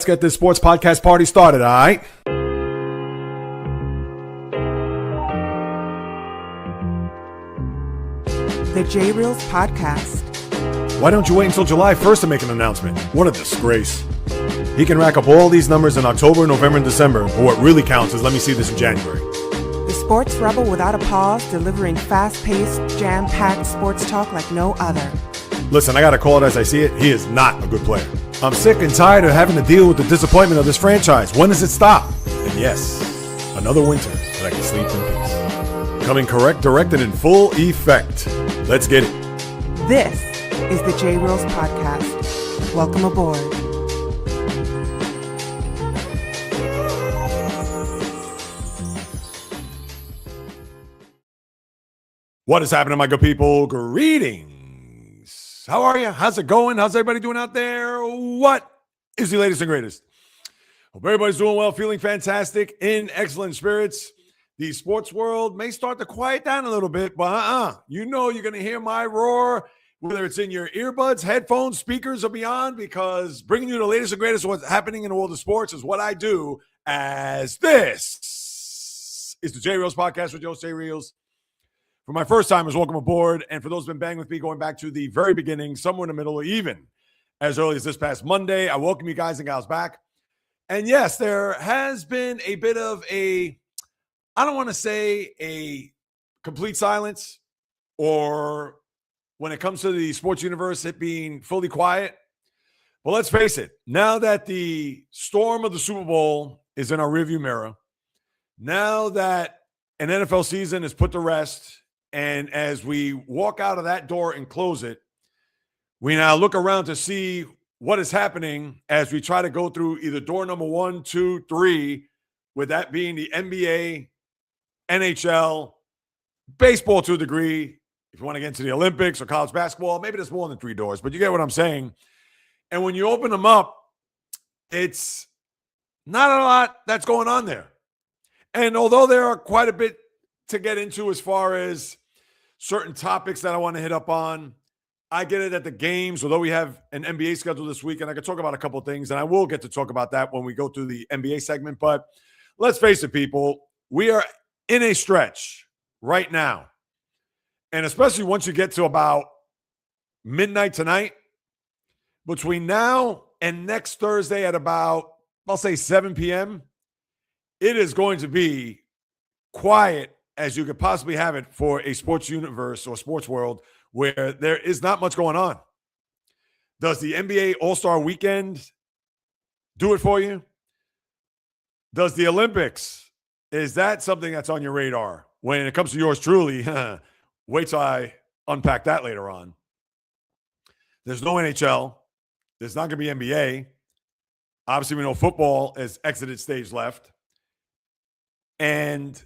Let's get this sports podcast party started, all right? The JAYREELZ podcast. Why don't you wait until July 1st to make an announcement? What a disgrace. He can rack up all these numbers in October, November, and December, but what really counts is let me see this in January. The sports rebel without a pause, delivering fast-paced, jam-packed sports talk like no other. Listen, I got to call it as I see it. He is not a good player. I'm sick and tired of having to deal with the disappointment of this franchise. When does it stop? And yes, another winter that I can sleep in peace. Coming correct, directed in full effect. Let's get it. This is the JAYREELZ podcast. Welcome aboard. What is happening, my good people? Greetings. How are you? How's it going? How's everybody doing out there? What is the latest and greatest? Hope everybody's doing well, feeling fantastic, in excellent spirits. The sports world may start to quiet down a little bit, but you know you're going to hear my roar, whether it's in your earbuds, headphones, speakers, or beyond, because bringing you the latest and greatest of what's happening in the world of sports is what I do, as this is the JAYREELZ podcast with JAYREELZ. For my first timers, welcome aboard. And for those who've been banging with me going back to the very beginning, somewhere in the middle, or even as early as this past Monday, I welcome you guys and gals back. And yes, there has been a bit of I don't want to say a complete silence, or when it comes to the sports universe, it being fully quiet. But let's face it, now that the storm of the Super Bowl is in our rearview mirror, now that an NFL season is put to rest, and as we walk out of that door and close it, we now look around to see what is happening as we try to go through either door number 1, 2, 3, with that being the NBA, NHL, baseball to a degree. If you want to get into the Olympics or college basketball, maybe there's more than 3 doors, but you get what I'm saying. And when you open them up, it's not a lot that's going on there. And although there are quite a bit to get into as far as certain topics that I want to hit up on, I get it at the games, although we have an NBA schedule this week, and I could talk about a couple of things, and I will get to talk about that when we go through the NBA segment. But let's face it, people, we are in a stretch right now. And especially once you get to about midnight tonight, between now and next Thursday at about, I'll say 7 p.m., it is going to be quiet as you could possibly have it for a sports universe or sports world where there is not much going on. Does the NBA All-Star Weekend do it for you? Does the Olympics, is that something that's on your radar? When it comes to yours truly, wait till I unpack that later on. There's no NHL. There's not going to be NBA. Obviously, we know football has exited stage left. And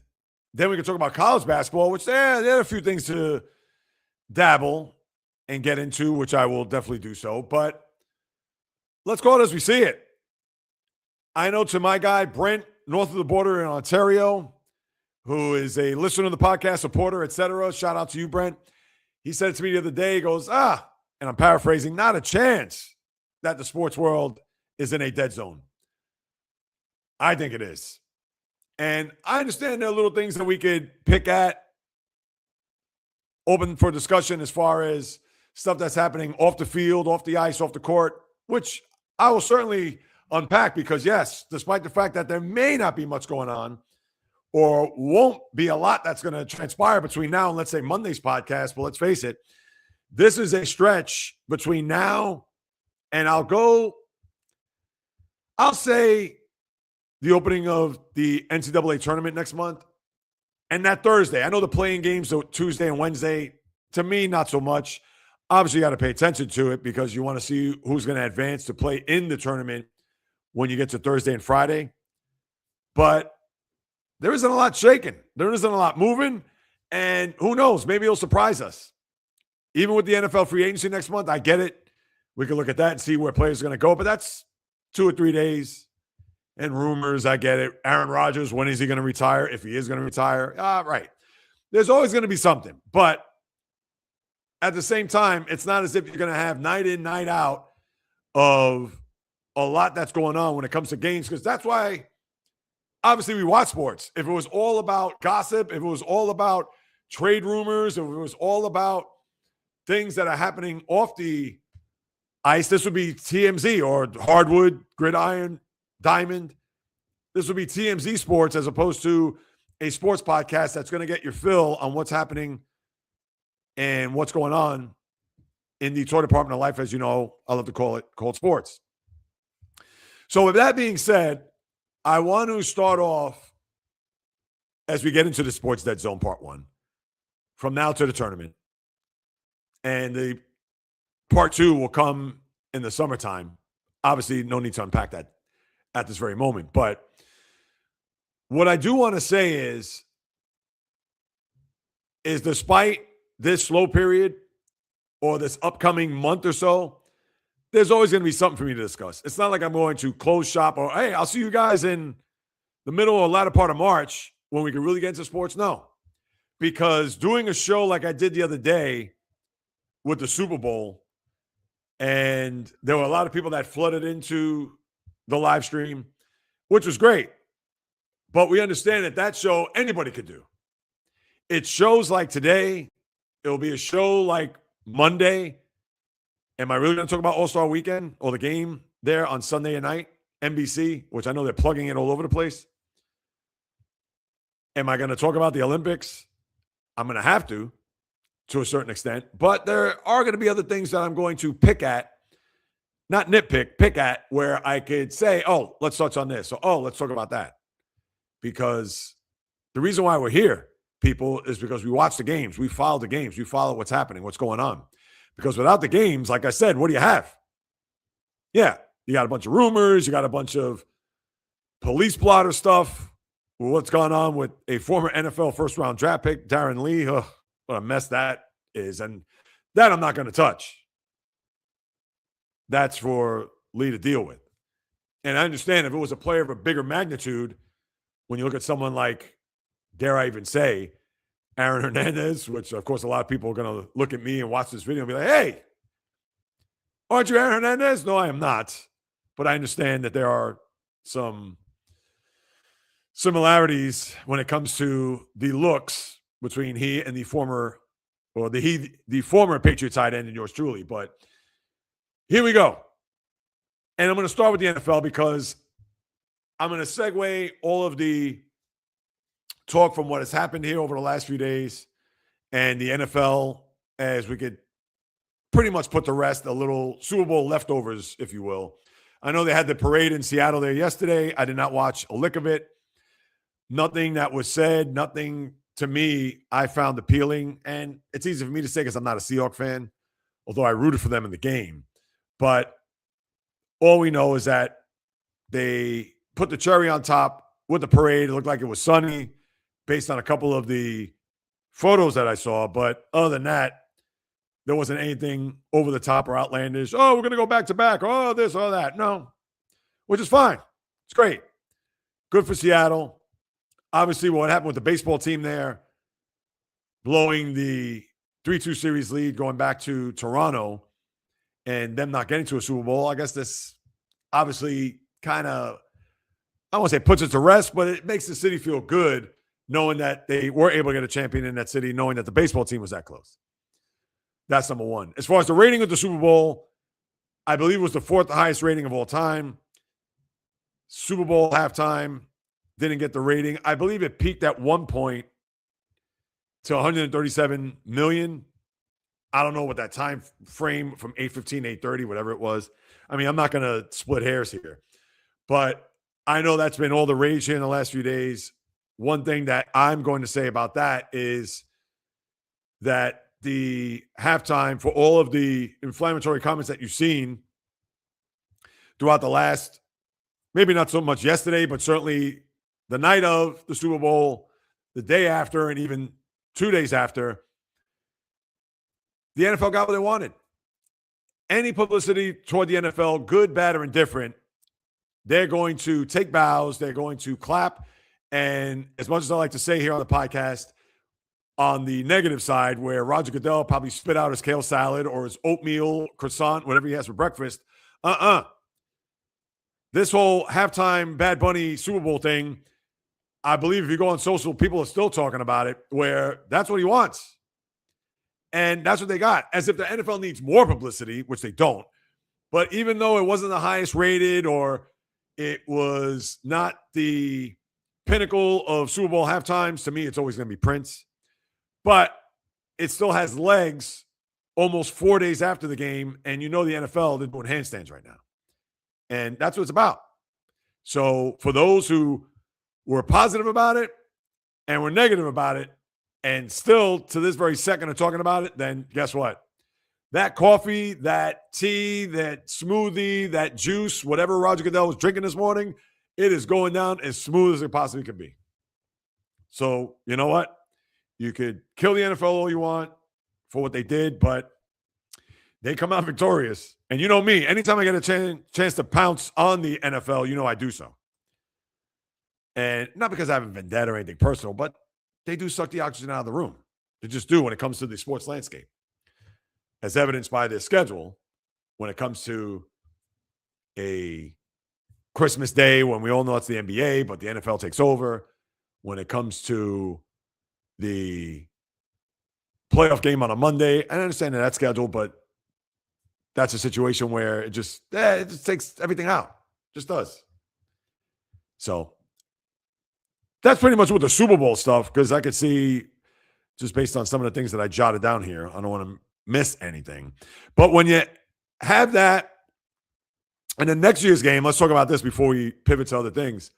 then we can talk about college basketball, which there are a few things to dabble and get into, which I will definitely do so. But let's call it as we see it. I know to my guy, Brent, north of the border in Ontario, who is a listener to the podcast, supporter, etc. Shout out to you, Brent. He said it to me the other day, he goes, and I'm paraphrasing, not a chance that the sports world is in a dead zone. I think it is. And I understand there are little things that we could pick at, open for discussion as far as stuff that's happening off the field, off the ice, off the court, which I will certainly unpack because, yes, despite the fact that there may not be much going on or won't be a lot that's going to transpire between now and, let's say, Monday's podcast, but let's face it, this is a stretch between now and I'll say the opening of the NCAA tournament next month, and that Thursday. I know the playing games are Tuesday and Wednesday. To me, not so much. Obviously, you got to pay attention to it because you want to see who's going to advance to play in the tournament when you get to Thursday and Friday. But there isn't a lot shaking. There isn't a lot moving. And who knows? Maybe it'll surprise us. Even with the NFL free agency next month, I get it. We can look at that and see where players are going to go. But that's 2 or 3 days. And rumors, I get it. Aaron Rodgers, when is he going to retire? If he is going to retire. Right. There's always going to be something. But at the same time, it's not as if you're going to have night in, night out of a lot that's going on when it comes to games, because that's why obviously we watch sports. If it was all about gossip, if it was all about trade rumors, if it was all about things that are happening off the ice, this would be TMZ or hardwood, gridiron, diamond. This would be TMZ sports as opposed to a sports podcast that's going to get your fill on what's happening and what's going on in the toy department of life, as you know, I love to call it cold sports. So with that being said, I want to start off as we get into the Sports Dead Zone Part 1, from now to the tournament. And the Part 2 will come in the summertime. Obviously, no need to unpack that at this very moment. But what I do want to say is despite this slow period or this upcoming month or so, there's always going to be something for me to discuss. It's not like I'm going to close shop or, hey, I'll see you guys in the middle or latter part of March when we can really get into sports. No, because doing a show like I did the other day with the Super Bowl, and there were a lot of people that flooded into the live stream, which was great. But we understand that show anybody could do. It's shows like today. It'll be a show like Monday. Am I really going to talk about All-Star Weekend or the game there on Sunday night, NBC, which I know they're plugging it all over the place? Am I going to talk about the Olympics? I'm going to have to a certain extent. But there are going to be other things that I'm going to pick at, not nitpick, pick at, where I could say, oh, let's touch on this. So, oh, let's talk about that. Because the reason why we're here, people, is because we watch the games. We follow the games. We follow what's happening, what's going on. Because without the games, like I said, what do you have? Yeah, you got a bunch of rumors. You got a bunch of police blotter stuff. What's gone on with a former NFL first-round draft pick, Darren Lee. Ugh, what a mess that is. And that I'm not going to touch. That's for Lee to deal with. And I understand if it was a player of a bigger magnitude, when you look at someone like, dare I even say, Aaron Hernandez, which, of course, a lot of people are going to look at me and watch this video and be like, hey, aren't you Aaron Hernandez? No, I am not. But I understand that there are some similarities when it comes to the looks between he and the former Patriot tight end and yours truly. But here we go. And I'm going to start with the NFL because I'm going to segue all of the talk from what has happened here over the last few days and the NFL, as we could pretty much put to rest a little Super Bowl leftovers, if you will. I know they had the parade in Seattle there yesterday. I did not watch a lick of it. Nothing that was said, nothing to me I found appealing. And it's easy for me to say because I'm not a Seahawks fan, although I rooted for them in the game. But all we know is that they put the cherry on top with the parade. It looked like it was sunny based on a couple of the photos that I saw. But other than that, there wasn't anything over the top or outlandish. Oh, we're going to go back to back. Oh, this, oh, that. No, which is fine. It's great. Good for Seattle. Obviously, what happened with the baseball team there, blowing the 3-2 series lead, going back to Toronto, and them not getting to a Super Bowl. I guess this obviously kind of, I won't say puts it to rest, but it makes the city feel good knowing that they were able to get a champion in that city, knowing that the baseball team was that close. That's number one. As far as the rating of the Super Bowl, I believe it was the fourth highest rating of all time. Super Bowl halftime didn't get the rating. I believe it peaked at one point to 137 million. I don't know what that time frame from 8:15, 8:30, whatever it was. I mean, I'm not going to split hairs here, but I know that's been all the rage here in the last few days. One thing that I'm going to say about that is that the halftime, for all of the inflammatory comments that you've seen throughout the last, maybe not so much yesterday, but certainly the night of the Super Bowl, the day after, and even 2 days after, the NFL got what they wanted. Any publicity toward the NFL, good, bad, or indifferent, they're going to take bows, they're going to clap, and as much as I like to say here on the podcast, on the negative side, where Roger Goodell probably spit out his kale salad or his oatmeal croissant, whatever he has for breakfast, this whole halftime Bad Bunny Super Bowl thing, I believe if you go on social, people are still talking about it, where that's what he wants. And that's what they got. As if the NFL needs more publicity, which they don't. But even though it wasn't the highest rated or it was not the pinnacle of Super Bowl halftimes, to me, it's always going to be Prince. But it still has legs almost 4 days after the game. And you know the NFL, they're doing handstands right now. And that's what it's about. So for those who were positive about it and were negative about it, and still to this very second are talking about it, then guess what? That coffee, that tea, that smoothie, that juice, whatever Roger Goodell was drinking this morning, it is going down as smooth as it possibly could be. So, you know what? You could kill the NFL all you want for what they did, but they come out victorious. And you know me, anytime I get a chance to pounce on the NFL, you know I do so. And not because I have a vendetta or anything personal, but they do suck the oxygen out of the room. They just do when it comes to the sports landscape. As evidenced by their schedule, when it comes to a Christmas Day, when we all know it's the NBA, but the NFL takes over. When it comes to the playoff game on a Monday, I understand that schedule, but that's a situation where it just takes everything out. Just does. So that's pretty much with the Super Bowl stuff, because I could see just based on some of the things that I jotted down here, I don't want to miss anything. But when you have that, and then next year's game, let's talk about this before we pivot to other things.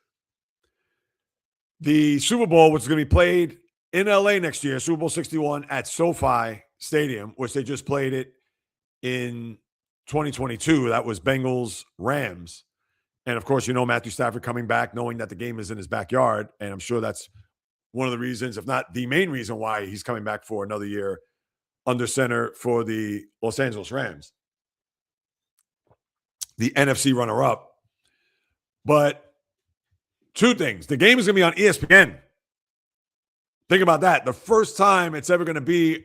The Super Bowl, which is going to be played in LA next year, Super Bowl 61 at SoFi Stadium, which they just played it in 2022. That was Bengals Rams. And of course, you know, Matthew Stafford coming back, knowing that the game is in his backyard. And I'm sure that's one of the reasons, if not the main reason, why he's coming back for another year under center for the Los Angeles Rams, the NFC runner-up. But two things. The game is going to be on ESPN. Think about that. The first time it's ever going to be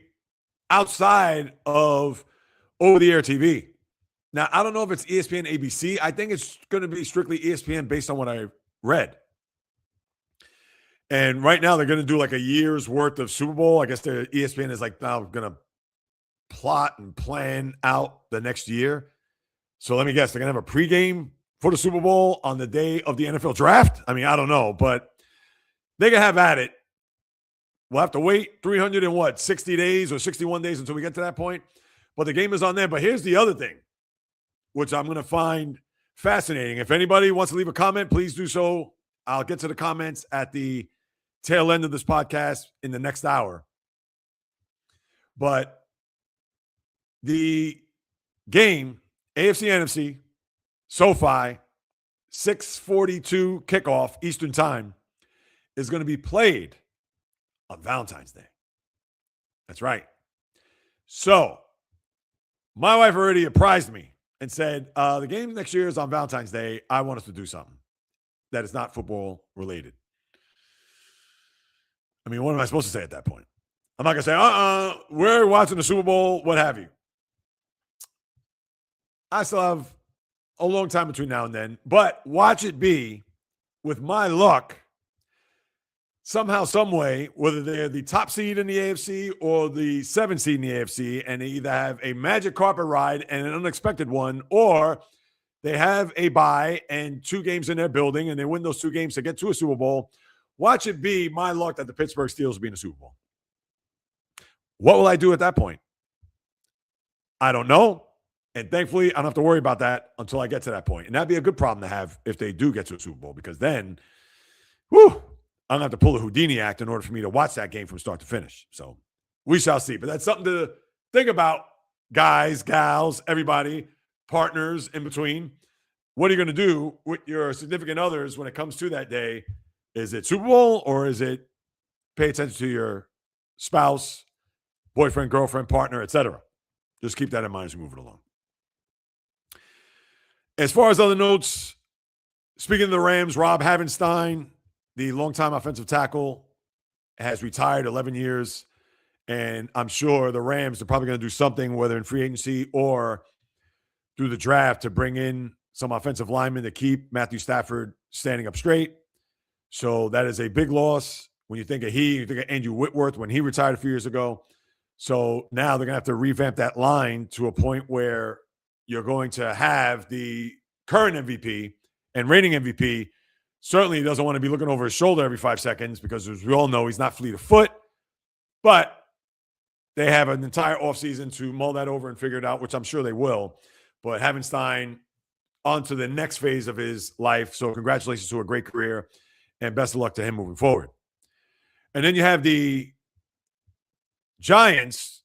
outside of over-the-air TV. Now, I don't know if it's ESPN, ABC. I think it's going to be strictly ESPN based on what I read. And right now, they're going to do like a year's worth of Super Bowl. I guess the ESPN is like now going to plot and plan out the next year. So let me guess, they're going to have a pregame for the Super Bowl on the day of the NFL draft? I mean, I don't know, but they can have at it. We'll have to wait 60 days or 61 days until we get to that point. But the game is on there. But here's the other thing, which I'm going to find fascinating. If anybody wants to leave a comment, please do so. I'll get to the comments at the tail end of this podcast in the next hour. But the game, AFC, NFC, SoFi, 6:42 kickoff Eastern time, is going to be played on Valentine's Day. That's right. So my wife already apprised me and said, the game next year is on Valentine's Day. I want us to do something that is not football related. I mean, what am I supposed to say at that point? I'm not going to say, we're watching the Super Bowl, what have you. I still have a long time between now and then, but watch it be, with my luck, somehow, some way, whether they're the top seed in the AFC or the 7th seed in the AFC, and they either have a magic carpet ride and an unexpected one, or they have a bye and 2 games in their building, and they win those 2 games to get to a Super Bowl. Watch it be my luck that the Pittsburgh Steelers will be in the Super Bowl. What will I do at that point? I don't know. And thankfully, I don't have to worry about that until I get to that point. And that'd be a good problem to have if they do get to a Super Bowl, because then, I'm going to have to pull the Houdini act in order for me to watch that game from start to finish. So we shall see. But that's something to think about, guys, gals, everybody, partners in between. What are you going to do with your significant others when it comes to that day? Is it Super Bowl, or is it pay attention to your spouse, boyfriend, girlfriend, partner, etc.? Just keep that in mind as we move it along. As far as other notes, speaking of the Rams, Rob Havenstein, the longtime offensive tackle, has retired 11 years. And I'm sure the Rams are probably going to do something, whether in free agency or through the draft, to bring in some offensive linemen to keep Matthew Stafford standing up straight. So that is a big loss. When you think of you think of Andrew Whitworth when he retired a few years ago. So now they're going to have to revamp that line to a point where you're going to have the current MVP and reigning MVP. Certainly he doesn't want to be looking over his shoulder every 5 seconds because, as we all know, he's not fleet of foot. But they have an entire offseason to mull that over and figure it out, which I'm sure they will. But Havenstein on to the next phase of his life. So congratulations to a great career and best of luck to him moving forward. And then you have the Giants,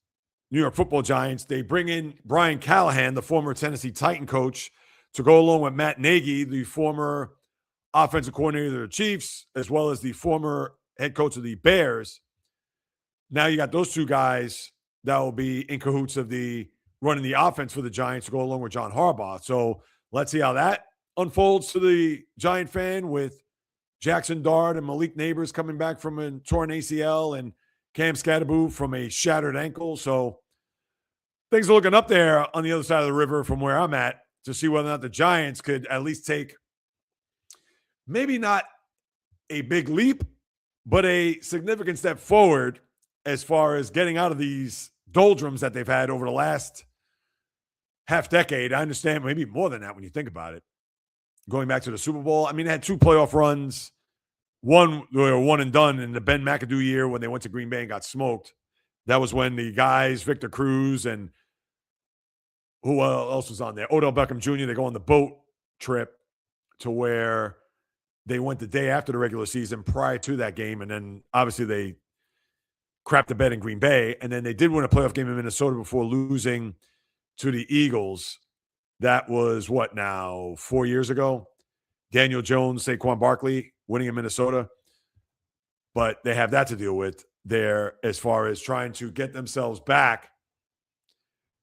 New York Football Giants. They bring in Brian Callahan, the former Tennessee Titan coach, to go along with Matt Nagy, the former offensive coordinator of the Chiefs, as well as the former head coach of the Bears. Now you got those two guys that will be in cahoots of the running the offense for the Giants to go along with John Harbaugh. So let's see how that unfolds to the Giant fan with Jackson Dart and Malik Neighbors coming back from a torn ACL and Cam Scatterboo from a shattered ankle. So things are looking up there on the other side of the river from where I'm at to see whether or not the Giants could at least take maybe not a big leap, but a significant step forward as far as getting out of these doldrums that they've had over the last half decade. I understand maybe more than that when you think about it. Going back to the Super Bowl, I mean, they had 2 playoff runs. One and done in the Ben McAdoo year when they went to Green Bay and got smoked. That was when the guys, Victor Cruz and who else was on there? Odell Beckham Jr., they go on the boat trip to where they went the day after the regular season prior to that game. And then obviously they crapped the bed in Green Bay. And then they did win a playoff game in Minnesota before losing to the Eagles. That was what now, 4 years ago? Daniel Jones, Saquon Barkley winning in Minnesota. But they have that to deal with there as far as trying to get themselves back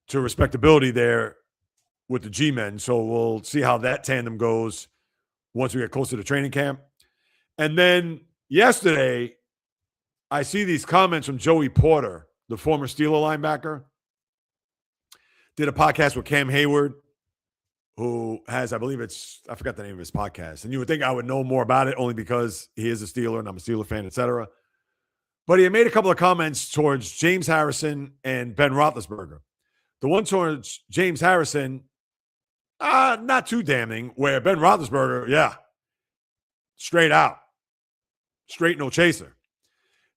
to respectability there with the G-men. So we'll see how that tandem goes once we get closer to training camp. And then yesterday, I see these comments from Joey Porter, the former Steeler linebacker. Did a podcast with Cam Hayward, who has, I believe I forgot the name of his podcast. And you would think I would know more about it only because he is a Steeler and I'm a Steeler fan, etc. But he had made a couple of comments towards James Harrison and Ben Roethlisberger. The one towards James Harrison, not too damning, where Ben Roethlisberger, yeah, straight out. Straight no chaser.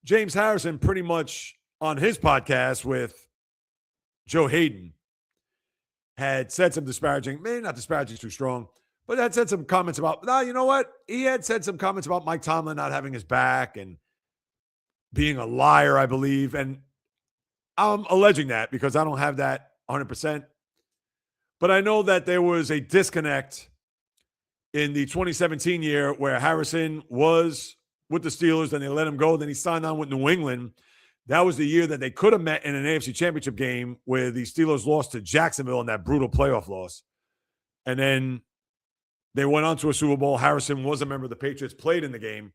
James Harrison pretty much on his podcast with Joe Hayden had said some disparaging, maybe not disparaging is too strong, but had said some comments about, you know what? He had said some comments about Mike Tomlin not having his back and being a liar, I believe. And I'm alleging that because I don't have that 100%. But I know that there was a disconnect in the 2017 year where Harrison was with the Steelers, then they let him go. Then he signed on with New England. That was the year that they could have met in an AFC Championship game where the Steelers lost to Jacksonville in that brutal playoff loss. And then they went on to a Super Bowl. Harrison was a member of the Patriots, played in the game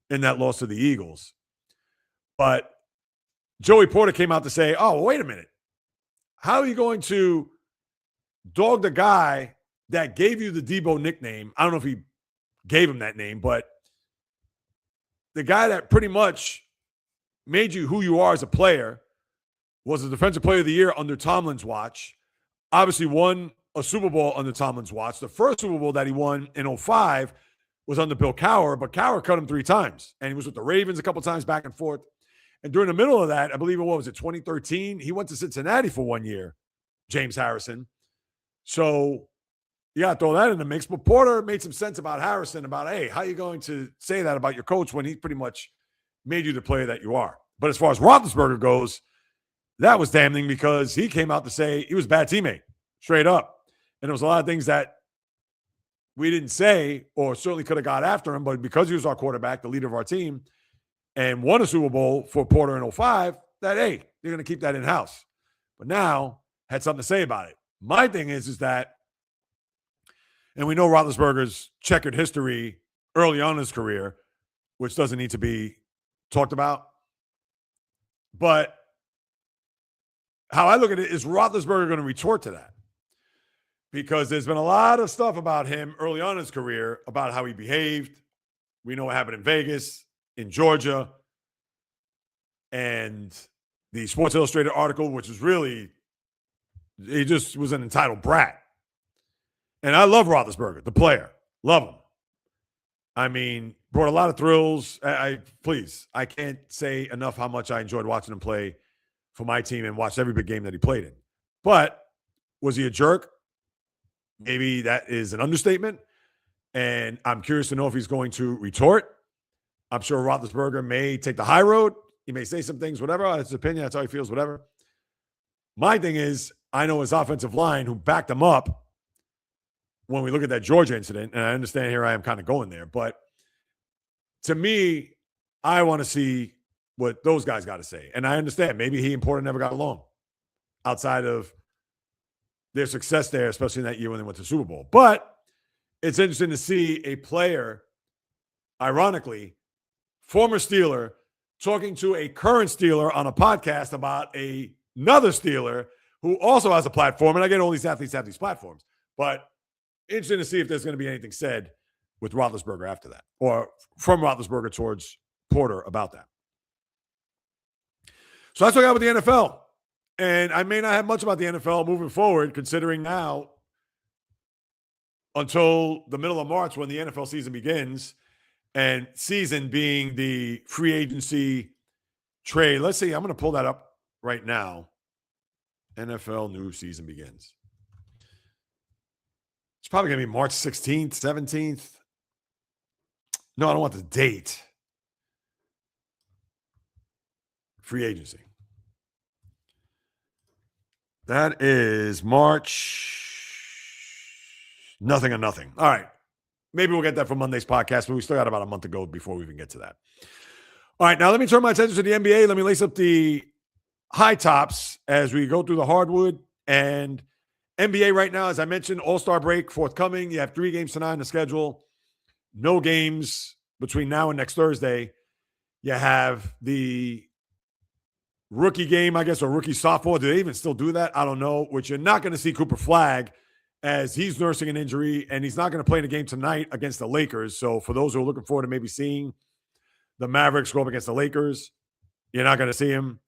in that loss to the Eagles. But Joey Porter came out to say, oh, wait a minute. How are you going to dog the guy that gave you the Debo nickname? I don't know if he gave him that name, but the guy that pretty much made you who you are as a player, was the Defensive Player of the Year under Tomlin's watch, obviously won a Super Bowl under Tomlin's watch. The first Super Bowl that he won in 2005 was under Bill Cowher, but Cowher cut him 3 times. And he was with the Ravens a couple times back and forth. And during the middle of that, I believe it was 2013, he went to Cincinnati for 1 year, James Harrison. So you got to throw that in the mix. But Porter made some sense about Harrison, about, hey, how are you going to say that about your coach when he pretty much made you the player that you are? But as far as Roethlisberger goes, that was damning because he came out to say he was a bad teammate, straight up. And there was a lot of things that we didn't say or certainly could have got after him, but because he was our quarterback, the leader of our team, and won a Super Bowl for Porter in 2005, that, hey, you're going to keep that in-house. But now had something to say about it. My thing is that, and we know Roethlisberger's checkered history early on in his career, which doesn't need to be talked about. But how I look at it is Roethlisberger going to retort to that? because there's been a lot of stuff about him early on in his career about how he behaved. We know what happened in Vegas, in Georgia, and the Sports Illustrated article, which was really, he just was an entitled brat. And I love Roethlisberger, the player. Love him. I mean, brought a lot of thrills. I can't say enough how much I enjoyed watching him play for my team and watched every big game that he played in. But was he a jerk? Maybe that is an understatement. And I'm curious to know if he's going to retort. I'm sure Roethlisberger may take the high road. He may say some things, whatever. That's his opinion. That's how he feels, whatever. My thing is, I know his offensive line who backed him up when we look at that Georgia incident, and I understand here I am kind of going there, but to me, I want to see what those guys got to say. And I understand maybe he and Porter never got along outside of their success there, especially in that year when they went to the Super Bowl. But it's interesting to see a player, ironically, former Steeler, talking to a current Steeler on a podcast about another Steeler who also has a platform. And I get all these athletes have these platforms. But interesting to see if there's going to be anything said with Roethlisberger after that, or from Roethlisberger towards Porter about that. So that's what I got with the NFL. And I may not have much about the NFL moving forward, considering now until the middle of March when the NFL season begins, and season being the free agency trade. Let's see, I'm going to pull that up right now. NFL new season begins. It's probably going to be March 16th, 17th. No, I don't want the date. Free agency. That is March. Nothing or nothing. All right. Maybe we'll get that for Monday's podcast, but we still got about a month to go before we even get to that. All right. Now let me turn my attention to the NBA. Let me lace up the high tops as we go through the hardwood. And NBA right now, as I mentioned, All-Star break forthcoming. You have 3 games tonight on the schedule. No games between now and next Thursday. You have the rookie game, I guess, or rookie sophomore. Do they even still do that? I don't know. Which you're not going to see Cooper Flagg as he's nursing an injury, and he's not going to play in a game tonight against the Lakers. So for those who are looking forward to maybe seeing the Mavericks go up against the Lakers, you're not going to see him.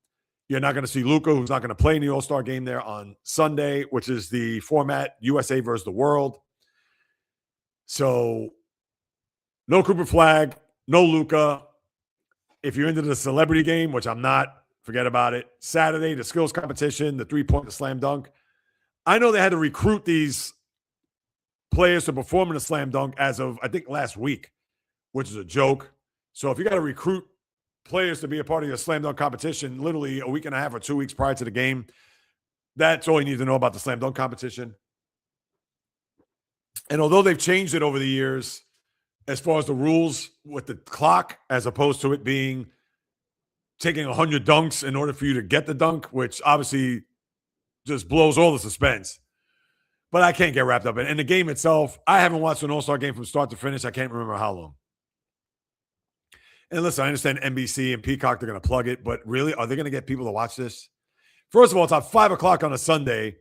You're not going to see Luka, who's not going to play in the All-Star game there on Sunday, which is the format USA versus the world. So no Cooper Flagg, no Luka. If you're into the celebrity game, which I'm not, forget about it. Saturday, the skills competition, the three-point, the slam dunk. I know they had to recruit these players to perform in a slam dunk as of, I think, last week, which is a joke. So if you got to recruit players to be a part of your slam dunk competition literally a week and a half or 2 weeks prior to the game, that's all you need to know about the slam dunk competition. And although they've changed it over the years as far as the rules with the clock, as opposed to it being taking 100 dunks in order for you to get the dunk, which obviously just blows all the suspense. But I can't get wrapped up in it. And the game itself, I haven't watched an All-Star game from start to finish. I can't remember how long. And listen, I understand NBC and Peacock, they're going to plug it, but really, are they going to get people to watch this? First of all, it's at 5 o'clock on a Sunday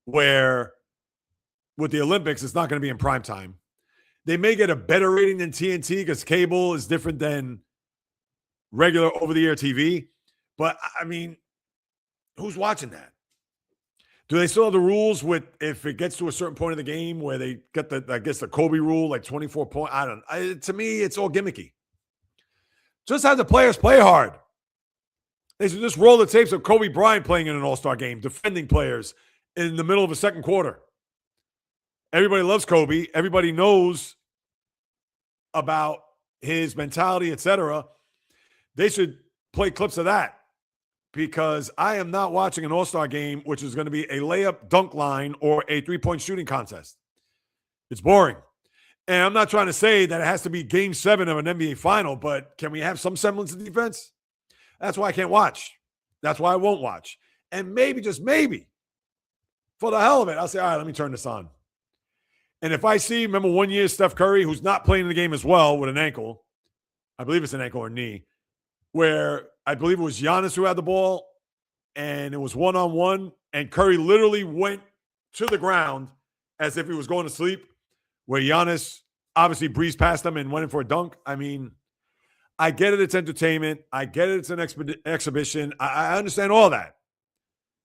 where with the Olympics, it's not going to be in prime time. They may get a better rating than TNT because cable is different than regular over-the-air TV. But, I mean, who's watching that? Do they still have the rules with if it gets to a certain point of the game where they get the, I guess, the Kobe rule, like 24 points? To me, it's all gimmicky. Just have the players play hard. They should just roll the tapes of Kobe Bryant playing in an All-Star game, defending players in the middle of a second quarter. Everybody loves Kobe. Everybody knows about his mentality, etc. They should play clips of that because I am not watching an All-Star game, which is going to be a layup dunk line or a three-point shooting contest. It's boring. And I'm not trying to say that it has to be game 7 of an NBA final, but can we have some semblance of defense? That's why I can't watch. That's why I won't watch. And maybe, just maybe, for the hell of it, I'll say, all right, let me turn this on. And if I see, remember one year, Steph Curry, who's not playing in the game as well with an ankle, I believe it's an ankle or knee, where I believe it was Giannis who had the ball, and it was one-on-one, and Curry literally went to the ground as if he was going to sleep, where Giannis obviously breezed past him and went in for a dunk. I mean, I get it. It's entertainment. I get it. It's an exhibition. I understand all that.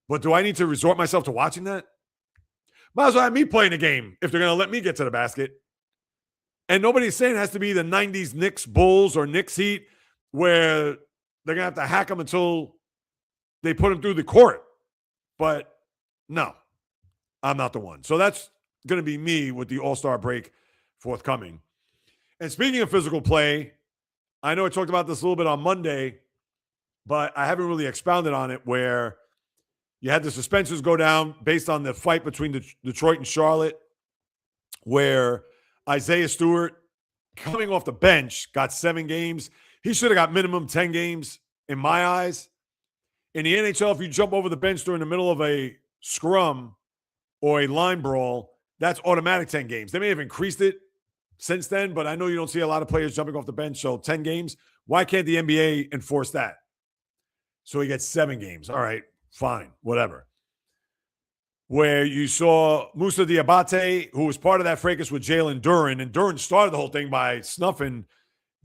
But do I need to resort myself to watching that? Might as well have me playing the game if they're going to let me get to the basket. And nobody's saying it has to be the 90s Knicks Bulls or Knicks Heat where they're going to have to hack them until they put them through the court. But no, I'm not the one. So that's going to be me with the All-Star break forthcoming. And speaking of physical play, I know I talked about this a little bit on Monday, but I haven't really expounded on it, where you had the suspensions go down based on the fight between Detroit and Charlotte, where Isaiah Stewart, coming off the bench, got 7 games. He should have got minimum 10 games in my eyes. In the NHL, if you jump over the bench during the middle of a scrum or a line brawl, that's automatic 10 games. They may have increased it since then, but I know you don't see a lot of players jumping off the bench, so 10 games. Why can't the NBA enforce that? So he gets 7 games. All right, fine, whatever. Where you saw Moussa Diabate, who was part of that fracas with Jalen Duren, and Duren started the whole thing by snuffing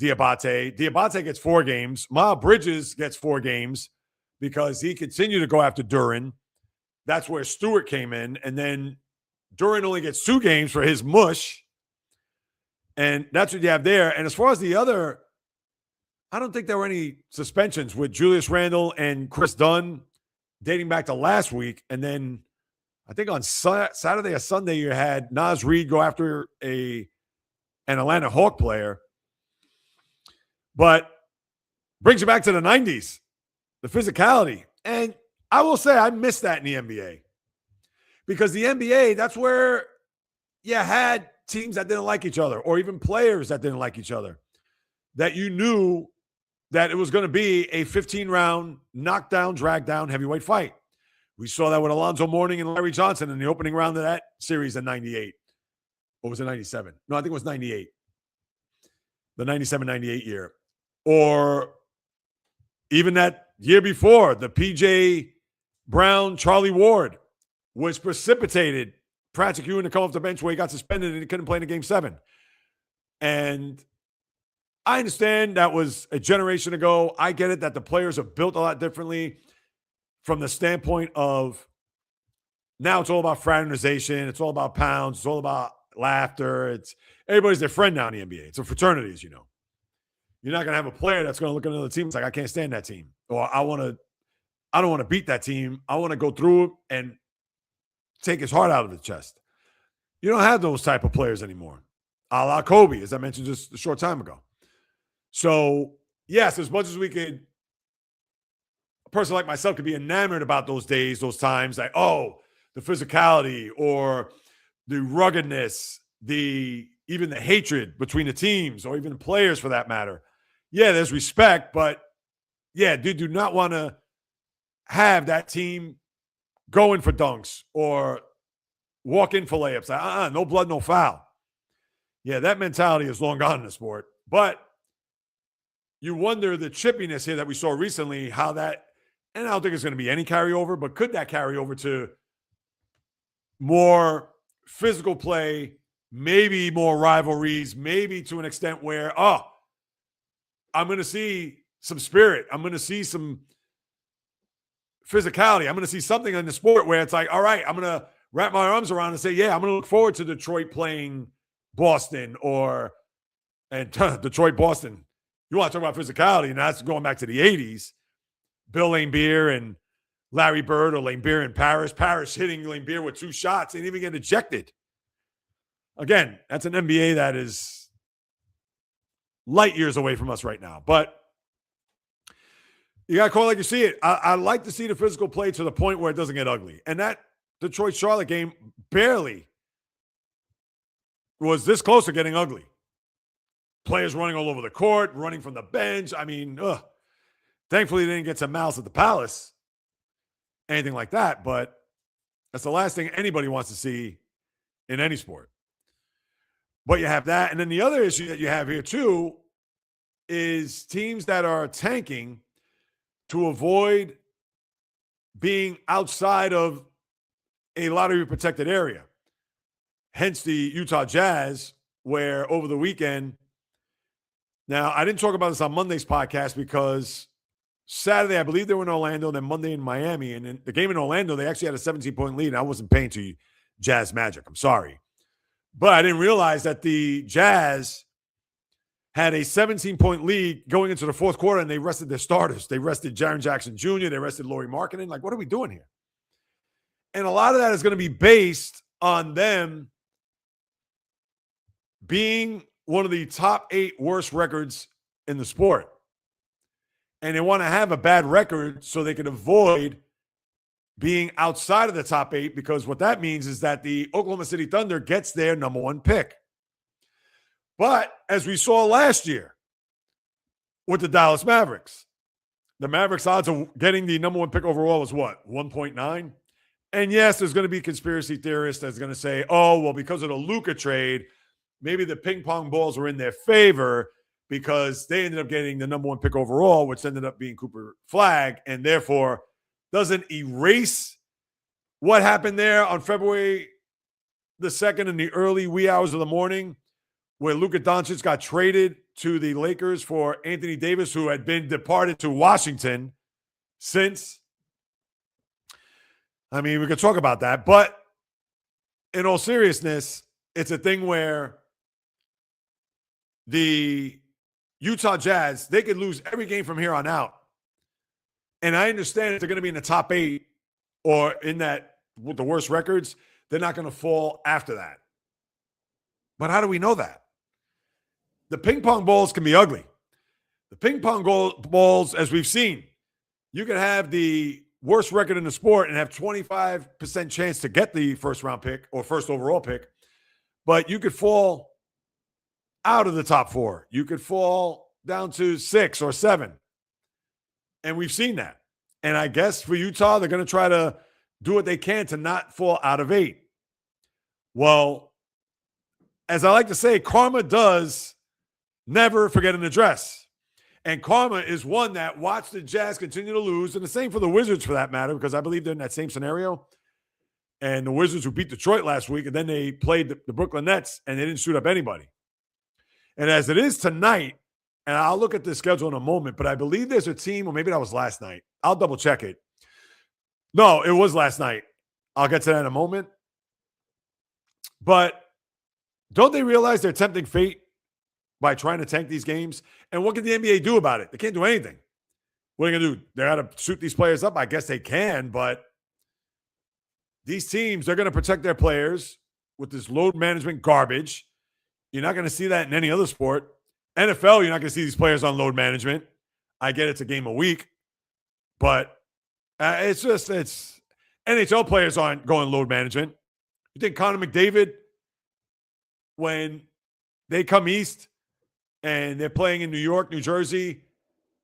Diabate. Diabate gets 4 games. Miles Bridges gets 4 games because he continued to go after Duren. That's where Stewart came in, and then Duren only gets 2 games for his mush. And that's what you have there. And as far as the other, I don't think there were any suspensions with Julius Randle and Chris Dunn dating back to last week. And then I think on Saturday or Sunday, you had Naz Reid go after an Atlanta Hawk player. But brings you back to the 90s, the physicality. And I will say I miss that in the NBA. Because the NBA, that's where you had teams that didn't like each other, or even players that didn't like each other, that you knew that it was going to be a 15-round knockdown, drag down heavyweight fight. We saw that with Alonzo Mourning and Larry Johnson in the opening round of that series in 98. Or was it 97? No, I think it was 98. The 97-98 year. Or even that year before, the P.J. Brown, Charlie Ward, which precipitated Patrick Ewing to come off the bench where he got suspended and he couldn't play in Game 7. And I understand that was a generation ago. I get it that the players are built a lot differently from the standpoint of now it's all about fraternization. It's all about pounds. It's all about laughter. Everybody's their friend now in the NBA. It's a fraternity, as you know. You're not going to have a player that's going to look at another team and it's like, I can't stand that team. Or I don't want to beat that team. I want to go through it and take his heart out of the chest. You don't have those type of players anymore. A la Kobe, as I mentioned just a short time ago. So, yes, as much as we could, a person like myself could be enamored about those days, those times, like, oh, the physicality or the ruggedness, even the hatred between the teams or even the players for that matter. Yeah, there's respect, but yeah, do not want to have that team going for dunks or walk in for layups. No blood, no foul. Yeah, that mentality is long gone in the sport. But you wonder the chippiness here that we saw recently, how that, and I don't think it's going to be any carryover, but could that carry over to more physical play, maybe more rivalries, maybe to an extent where, I'm going to see some spirit. I'm going to see some physicality. I'm going to see something in the sport where it's like, all right, I'm going to wrap my arms around and say, yeah, I'm going to look forward to Detroit playing Boston and Detroit, Boston. You want to talk about physicality, and that's going back to the 80s. Bill Laimbeer and Larry Bird, or Laimbeer and Parrish. Parrish hitting Laimbeer with 2 shots and even get ejected. Again, that's an NBA that is light years away from us right now. But you got to call it like you see it. I like to see the physical play to the point where it doesn't get ugly. And that Detroit-Charlotte game barely was this close to getting ugly. Players running all over the court, running from the bench. I mean, thankfully they didn't get some mouths at the Palace, anything like that. But that's the last thing anybody wants to see in any sport. But you have that. And then the other issue that you have here too is teams that are tanking to avoid being outside of a lottery protected area. hence the Utah Jazz, where over the weekend, now I didn't talk about this on Monday's podcast because Saturday, I believe they were in Orlando, then Monday in Miami. And in the game in Orlando, they actually had a 17-point lead, and I wasn't paying to Jazz Magic. I'm sorry. But I didn't realize that the Jazz had a 17-point lead going into the fourth quarter, and they rested their starters. They rested Jaren Jackson Jr., they rested Lauri Markkanen. Like, what are we doing here? And a lot of that is going to be based on them being one of the top 8 worst records in the sport. And they want to have a bad record so they can avoid being outside of the top 8, because what that means is that the Oklahoma City Thunder gets their number 1 pick. But as we saw last year with the Dallas Mavericks, the Mavericks' odds of getting the number 1 pick overall is what, 1.9? And yes, there's going to be conspiracy theorists that's going to say, oh, well, because of the Luka trade, maybe the ping pong balls were in their favor because they ended up getting the number 1 pick overall, which ended up being Cooper Flagg, and therefore doesn't erase what happened there on February the 2nd in the early wee hours of the morning, where Luka Doncic got traded to the Lakers for Anthony Davis, who had been departed to Washington since. I mean, we could talk about that, but in all seriousness, it's a thing where the Utah Jazz, they could lose every game from here on out. And I understand if they're going to be in the top 8 or in that with the worst records, they're not going to fall after that. But how do we know that? The ping pong balls can be ugly. The ping pong balls, as we've seen, you can have the worst record in the sport and have 25% chance to get the first round pick or first overall pick, but you could fall out of the top 4. You could fall down to 6 or 7. And we've seen that. And I guess for Utah, they're going to try to do what they can to not fall out of 8. Well, as I like to say, karma does never forget an address. And karma is one that watched the Jazz continue to lose, and the same for the Wizards for that matter, because I believe they're in that same scenario. And the Wizards who beat Detroit last week, and then they played the Brooklyn Nets, and they didn't shoot up anybody. And as it is tonight, and I'll look at the schedule in a moment, but I believe there's a team, or maybe that was last night. I'll double check it. No, it was last night. I'll get to that in a moment. But don't they realize they're tempting fate by trying to tank these games? And what can the NBA do about it? They can't do anything. What are they going to do? They got to suit these players up? I guess they can, but these teams, they're going to protect their players with this load management garbage. You're not going to see that in any other sport. NFL, you're not going to see these players on load management. I get it's a game a week, but it's NHL players aren't going load management. You think Connor McDavid, when they come east and they're playing in New York, New Jersey,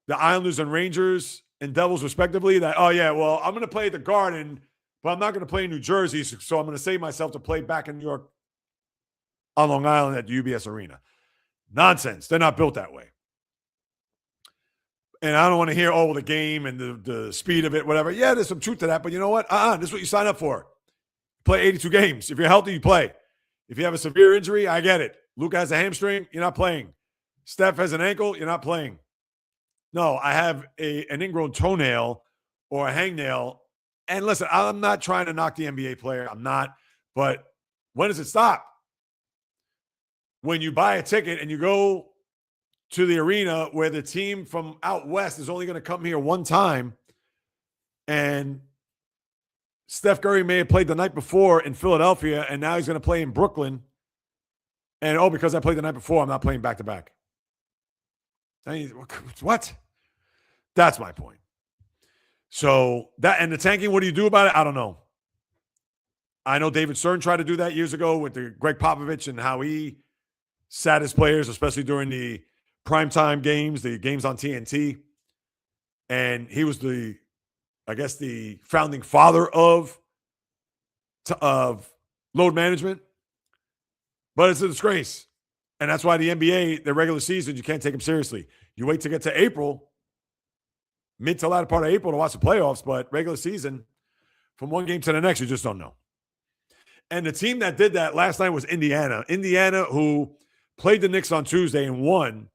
the Islanders and Rangers and Devils respectively, that, oh yeah, well, I'm going to play at the Garden, but I'm not going to play in New Jersey, so I'm going to save myself to play back in New York on Long Island at the UBS Arena. Nonsense. They're not built that way. And I don't want to hear, oh, well, the game and the speed of it, whatever. Yeah, there's some truth to that, but you know what? This is what you sign up for. Play 82 games. If you're healthy, you play. If you have a severe injury, I get it. Luka has a hamstring, you're not playing. Steph has an ankle, you're not playing. No, I have an ingrown toenail or a hangnail. And listen, I'm not trying to knock the NBA player. I'm not. But when does it stop? When you buy a ticket and you go to the arena where the team from out west is only going to come here one time, and Steph Curry may have played the night before in Philadelphia, and now he's going to play in Brooklyn. And, oh, because I played the night before, I'm not playing back-to-back. What? That's my point. So, that and the tanking, what do you do about it? I don't know. I know David Stern tried to do that years ago with the Greg Popovich and how he sat his players, especially during the primetime games, the games on TNT. And he was the founding father of load management. But it's a disgrace. And that's why the NBA, the regular season, you can't take them seriously. You wait to get to April, mid to latter part of April to watch the playoffs, but regular season, from one game to the next, you just don't know. And the team that did that last night was Indiana. Indiana, who played the Knicks on Tuesday and won.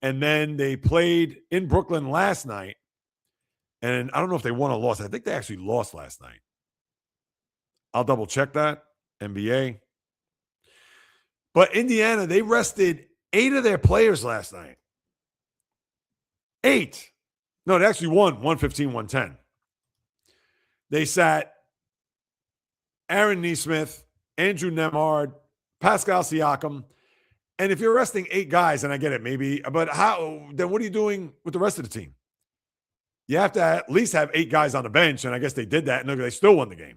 And then they played in Brooklyn last night. And I don't know if they won or lost. I think they actually lost last night. I'll double check that. NBA. But Indiana, they rested 8 of their players last night. 8. No, they actually won 115-110. They sat Aaron Nesmith, Andrew Nemhard, Pascal Siakam. And if you're resting 8 guys, and I get it, maybe, but how, then what are you doing with the rest of the team? You have to at least have 8 guys on the bench, and I guess they did that, and they still won the game.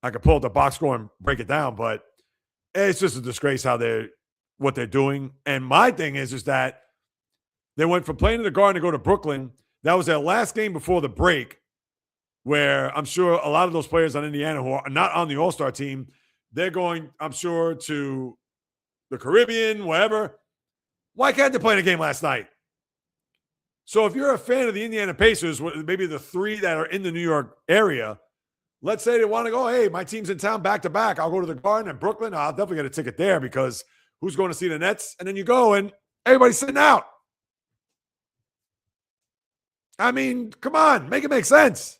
I could pull up the box score and break it down, but it's just a disgrace what they're doing. And my thing is that they went from playing in the Garden to go to Brooklyn. That was their last game before the break, where I'm sure a lot of those players on Indiana who are not on the All-Star team, they're going, I'm sure, to the Caribbean, wherever. Why can't they play in a game last night? So if you're a fan of the Indiana Pacers, maybe the 3 that are in the New York area, let's say they want to go, hey, my team's in town back-to-back. I'll go to the Garden in Brooklyn. I'll definitely get a ticket there because who's going to see the Nets? And then you go and everybody's sitting out. I mean, come on, make it make sense.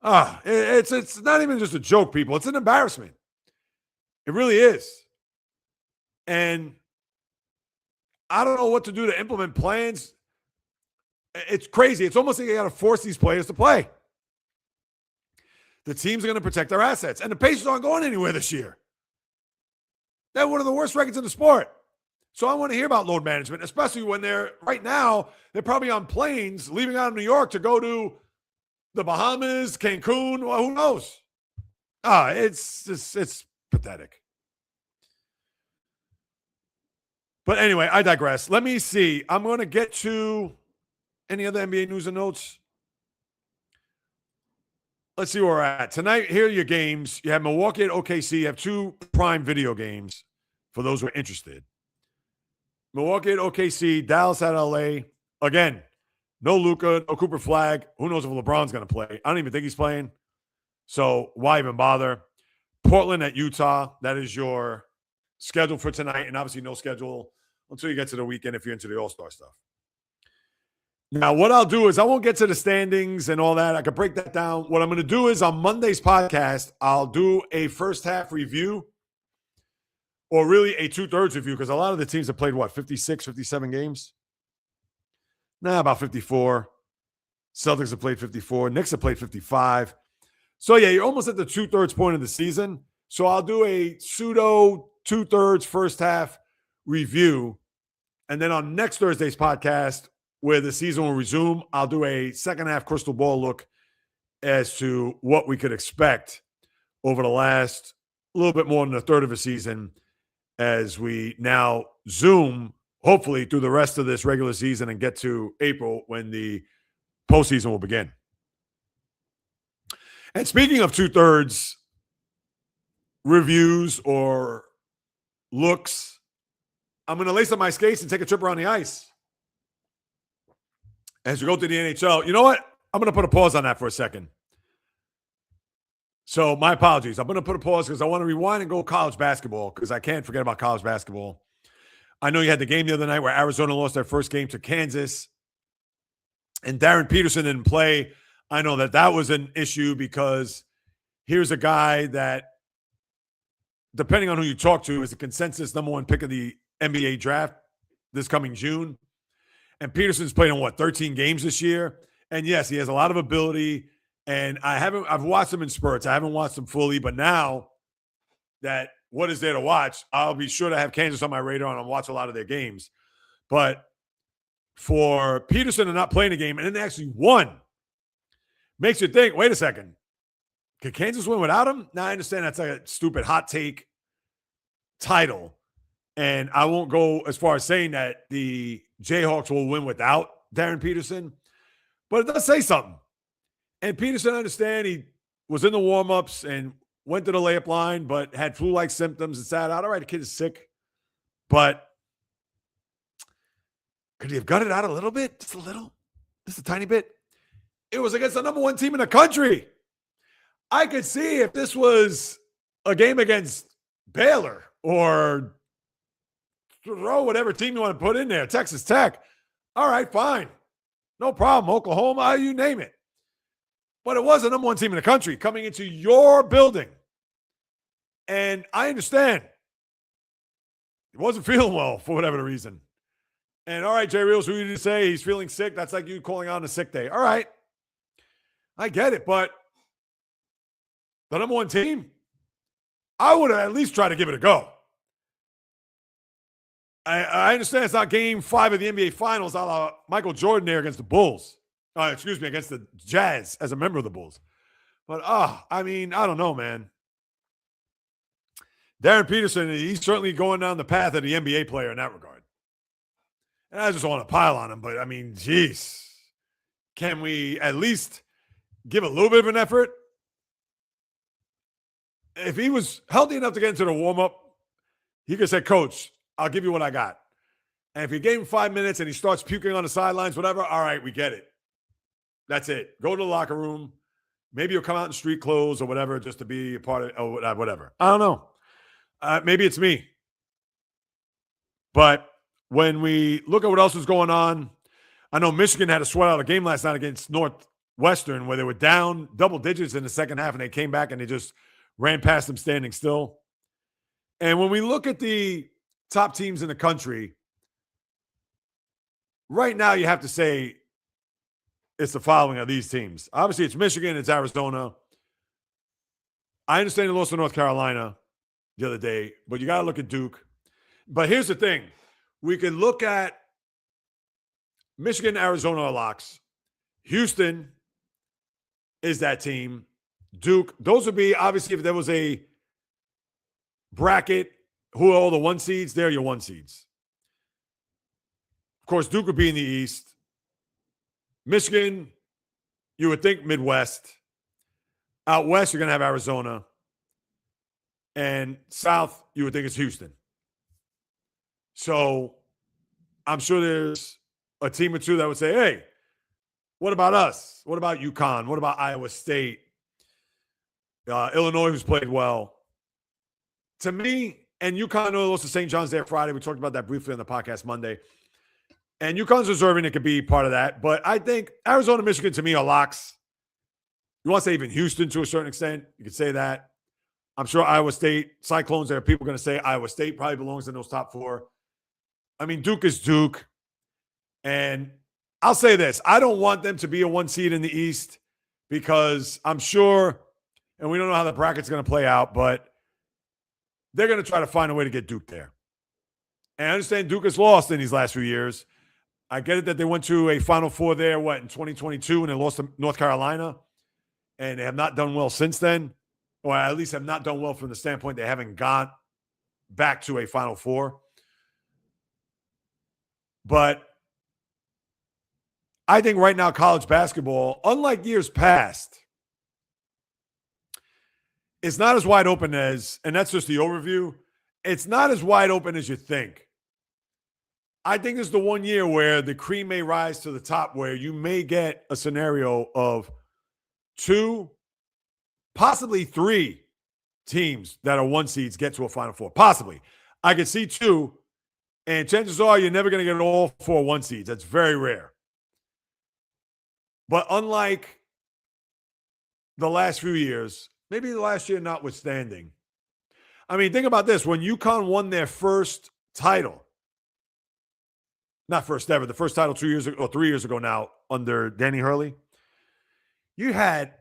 It's not even just a joke, people. It's an embarrassment. It really is. And I don't know what to do to implement plans. It's crazy. It's almost like you got to force these players to play. The teams are going to protect their assets. And the Pacers aren't going anywhere this year. They're one of the worst records in the sport. So I want to hear about load management, especially when they're probably on planes leaving out of New York to go to the Bahamas, Cancun, well, who knows? It's pathetic. But anyway, I digress. Let me see. I'm going to get to any other NBA news and notes. Let's see where we're at. Tonight, here are your games. You have Milwaukee at OKC. You have 2 prime video games for those who are interested. Milwaukee at OKC, Dallas at LA. Again, no Luka, no Cooper Flag. Who knows if LeBron's going to play? I don't even think he's playing. So why even bother? Portland at Utah. That is your schedule for tonight. And obviously no schedule until you get to the weekend if you're into the All-Star stuff. Now, what I'll do is I won't get to the standings and all that. I can break that down. What I'm going to do is on Monday's podcast, I'll do a first half review or really a 2/3 review because a lot of the teams have played, 56, 57 games? About 54. Celtics have played 54. Knicks have played 55. So, yeah, you're almost at the 2/3 point of the season. So I'll do a pseudo 2/3 first half review. And then on next Thursday's podcast, where the season will resume, I'll do a second half crystal ball look as to what we could expect over the last little bit more than a third of a season as we now zoom, hopefully, through the rest of this regular season and get to April when the postseason will begin. And speaking of 2/3 reviews or looks, I'm going to lace up my skates and take a trip around the ice. As we go to the NHL, you know what? I'm going to put a pause on that for a second. So my apologies. I'm going to put a pause because I want to rewind and go college basketball because I can't forget about college basketball. I know you had the game the other night where Arizona lost their first game to Kansas and Darren Peterson didn't play. I know that was an issue because here's a guy that, depending on who you talk to, is the consensus number 1 pick of the NBA draft this coming June. And Peterson's played in 13 games this year. And yes, he has a lot of ability. And I've watched him in spurts. I haven't watched him fully, but now that what is there to watch, I'll be sure to have Kansas on my radar and I'll watch a lot of their games. But for Peterson to not play in a game and then they actually won makes you think, wait a second, could Kansas win without him? Now, I understand that's like a stupid hot take title. And I won't go as far as saying that the Jayhawks will win without Darren Peterson, but it does say something. And Peterson, I understand he was in the warm-ups and went to the layup line, but had flu-like symptoms and sat out. All right, the kid is sick. But could he have got it out a little bit? Just a little? Just a tiny bit? It was against the number 1 team in the country. I could see if this was a game against Baylor or throw whatever team you want to put in there, Texas Tech. All right, fine. No problem. Oklahoma, you name it. But it was the number one team in the country coming into your building. And I understand. He wasn't feeling well for whatever the reason. And all right, JAYREELZ, who you say he's feeling sick? That's like you calling on a sick day. All right. I get it, but the number one team, I would have at least tried to give it a go. I understand it's not game 5 of the NBA Finals, a la Michael Jordan there against the Bulls. Against the Jazz as a member of the Bulls. But, I don't know, man. Darren Peterson, he's certainly going down the path of the NBA player in that regard. And I just want to pile on him, but, geez. Can we at least give a little bit of an effort? If he was healthy enough to get into the warm-up, he could say, Coach, I'll give you what I got. And if you gave him 5 minutes and he starts puking on the sidelines, whatever, all right, we get it. That's it. Go to the locker room. Maybe you'll come out in street clothes or whatever just to be a part of whatever. I don't know. Maybe it's me. But when we look at what else is going on, I know Michigan had a sweat out a game last night against Northwestern where they were down double digits in the second half and they came back and they just ran past them standing still. And when we look at the top teams in the country, right now you have to say it's the following of these teams. Obviously, it's Michigan, it's Arizona. I understand they lost to North Carolina the other day, but you got to look at Duke. But here's the thing. We can look at Michigan, Arizona are locks. Houston is that team. Duke, those would be, obviously, if there was a bracket, who are all the 1 seeds? They're your 1 seeds. Of course, Duke would be in the East. Michigan, you would think Midwest. Out West, you're going to have Arizona. And South, you would think it's Houston. So I'm sure there's a team or two that would say, hey, what about us? What about UConn? What about Iowa State? Illinois, who's played well. To me, and UConn lost to St. John's there Friday. We talked about that briefly on the podcast Monday. And UConn's deserving it could be part of that. But I think Arizona, Michigan, to me, are locks. You want to say even Houston to a certain extent. You could say that. I'm sure Iowa State, Cyclones, there are people going to say Iowa State probably belongs in those top 4. Duke is Duke. And I'll say this. I don't want them to be a 1 seed in the East because I'm sure, and we don't know how the bracket's going to play out, but they're going to try to find a way to get Duke there. And I understand Duke has lost in these last few years. I get it that they went to a Final Four there, in 2022, and they lost to North Carolina. And they have not done well since then, or at least have not done well from the standpoint they haven't gone back to a Final Four. But I think right now college basketball, unlike years past, it's not as wide open as, and that's just the overview, it's not as wide open as you think. I think this is the 1 year where the cream may rise to the top, where you may get a scenario of 2, possibly 3 teams that are 1 seeds get to a Final Four. Possibly. I could see 2, and chances are you're never going to get all 4 1 seeds. That's very rare. But unlike the last few years, maybe the last year notwithstanding, think about this. When UConn won their first title, not first ever, the first title 2 years ago, or 3 years ago now, under Danny Hurley, you had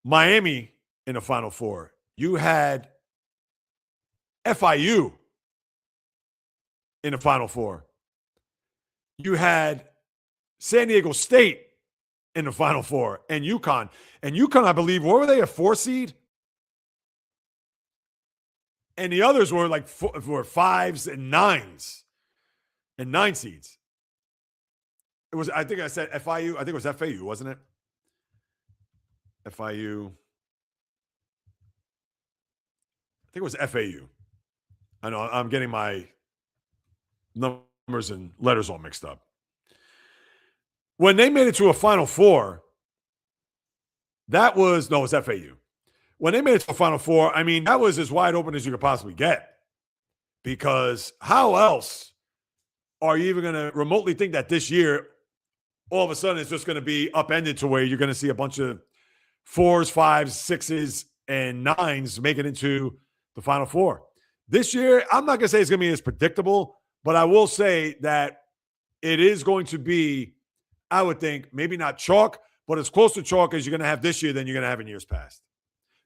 Miami in the Final Four. You had FIU in the Final Four. You had San Diego State in the Final Four, and UConn. And UConn, I believe, what were they, a 4 seed? And the others were like 5s and 9s. And 9 seeds. It was, I think I said FIU. I think it was FAU, wasn't it? FIU. I think it was FAU. I know I'm getting my numbers and letters all mixed up. When they made it to a Final Four, it was FAU. when they made it to the Final Four, I mean, that was as wide open as you could possibly get. Because how else are you even going to remotely think that this year, all of a sudden, it's just going to be upended to where you're going to see a bunch of 4s, 5s, 6s, and 9s make it into the Final Four. This year, I'm not going to say it's going to be as predictable, but I will say that it is going to be, I would think, maybe not chalk, but as close to chalk as you're going to have this year than you're going to have in years past.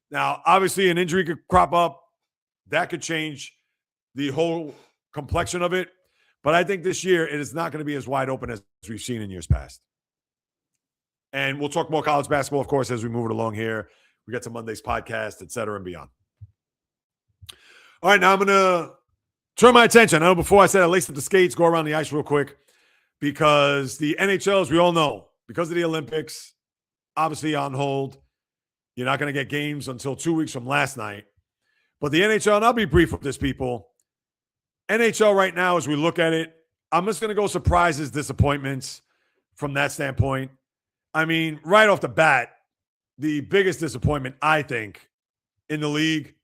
Now, obviously, an injury could crop up. That could change the whole complexion of it. But I think this year it is not going to be as wide open as we've seen in years past. And we'll talk more college basketball, of course, as we move it along here. We got some Monday's podcast, et cetera, and beyond. All right, now I'm going to turn my attention. I know before I said I laced up the skates, go around the ice real quick, because the NHL, as we all know, because of the Olympics, obviously on hold. You're not going to get games until 2 weeks from last night. But the NHL, and I'll be brief with this, people. NHL right now, as we look at it, I'm just going to go surprises, disappointments from that standpoint. I mean, right off the bat, the biggest disappointment, I think, in the league,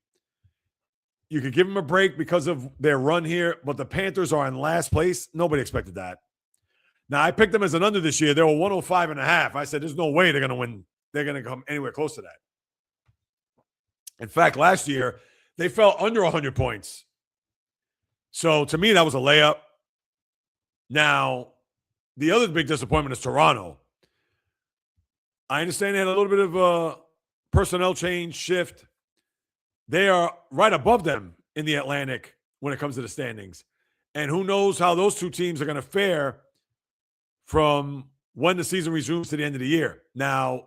you could give them a break because of their run here, but the Panthers are in last place. Nobody expected that. Now, I picked them as an under this year. They were 105.5. I said, there's no way they're going to win. They're going to come anywhere close to that. In fact, last year, they fell under 100 points. So, to me, that was a layup. Now, the other big disappointment is Toronto. I understand they had a little bit of a personnel change shift. They are right above them in the Atlantic when it comes to the standings. And who knows how those two teams are going to fare from when the season resumes to the end of the year. Now,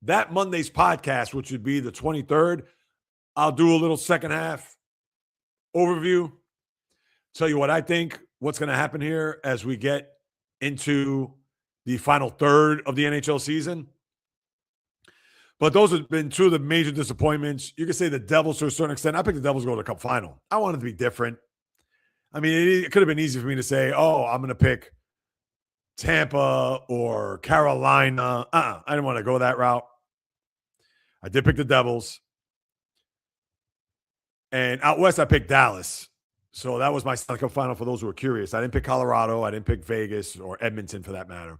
that Monday's podcast, which would be the 23rd, I'll do a little second half overview. Tell you what I think, what's going to happen here as we get into the final third of the NHL season. But those have been two of the major disappointments. You could say the Devils to a certain extent. I picked the Devils to go to the Cup final. I wanted to be different. I mean, it could have been easy for me to say, oh, I'm going to pick Tampa or Carolina. I didn't want to go that route. I did pick the Devils. And out west, I picked Dallas. So that was my Stanley Cup final for those who are curious. I didn't pick Colorado. I didn't pick Vegas or Edmonton for that matter.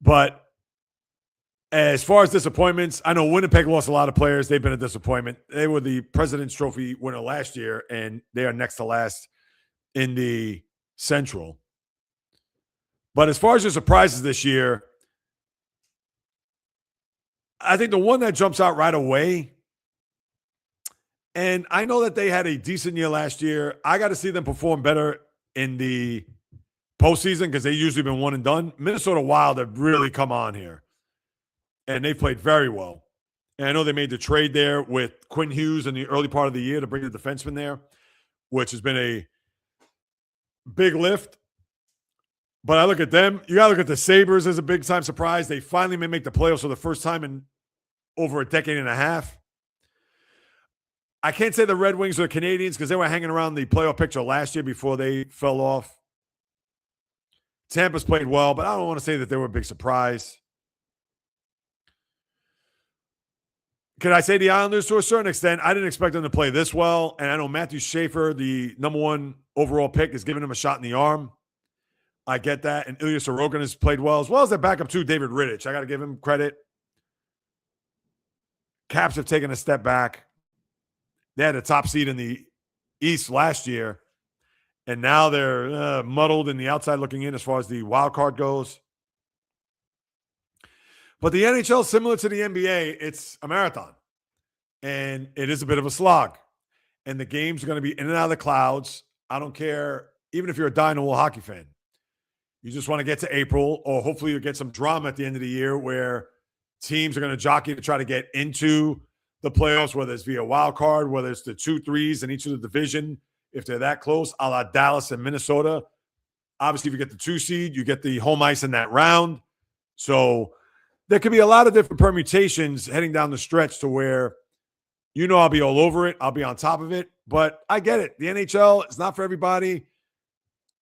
But as far as disappointments, I know Winnipeg lost a lot of players. They've been a disappointment. They were the President's Trophy winner last year, and they are next to last in the Central. But as far as the surprises this year, I think the one that jumps out right away, and I know that they had a decent year last year. I got to see them perform better in the postseason because they've usually been one and done. Minnesota Wild have really come on here, and they played very well. And I know they made the trade there with Quinn Hughes in the early part of the year to bring the defenseman there, which has been a big lift. But I look at them. You got to look at the Sabres as a big-time surprise. They finally may make the playoffs for the first time in over a decade and a half. I can't say the Red Wings or the Canadians because they were hanging around the playoff picture last year before they fell off. Tampa's played well, but I don't want to say that they were a big surprise. Can I say the Islanders to a certain extent? I didn't expect them to play this well, and I know Matthew Schaefer, the number one overall pick, is giving him a shot in the arm. I get that, and Ilya Sorokin has played well, as well as their backup too, David Rittich. I got to give him credit. Caps have taken a step back. They had a top seed in the East last year, and now they're muddled in the outside looking in as far as the wild card goes. But the NHL, similar to the NBA, it's a marathon, and it is a bit of a slog. And the games are going to be in and out of the clouds. I don't care, even if you're a dyed-in-the-wool hockey fan. You just want to get to April, or hopefully you get some drama at the end of the year where teams are going to jockey to try to get into the playoffs, whether it's via wild card, whether it's the 2-3s in each of the division, if they're that close, a la Dallas and Minnesota. Obviously, if you get the 2 seed, you get the home ice in that round. So there could be a lot of different permutations heading down the stretch to where, I'll be all over it. I'll be on top of it. But I get it. The NHL is not for everybody.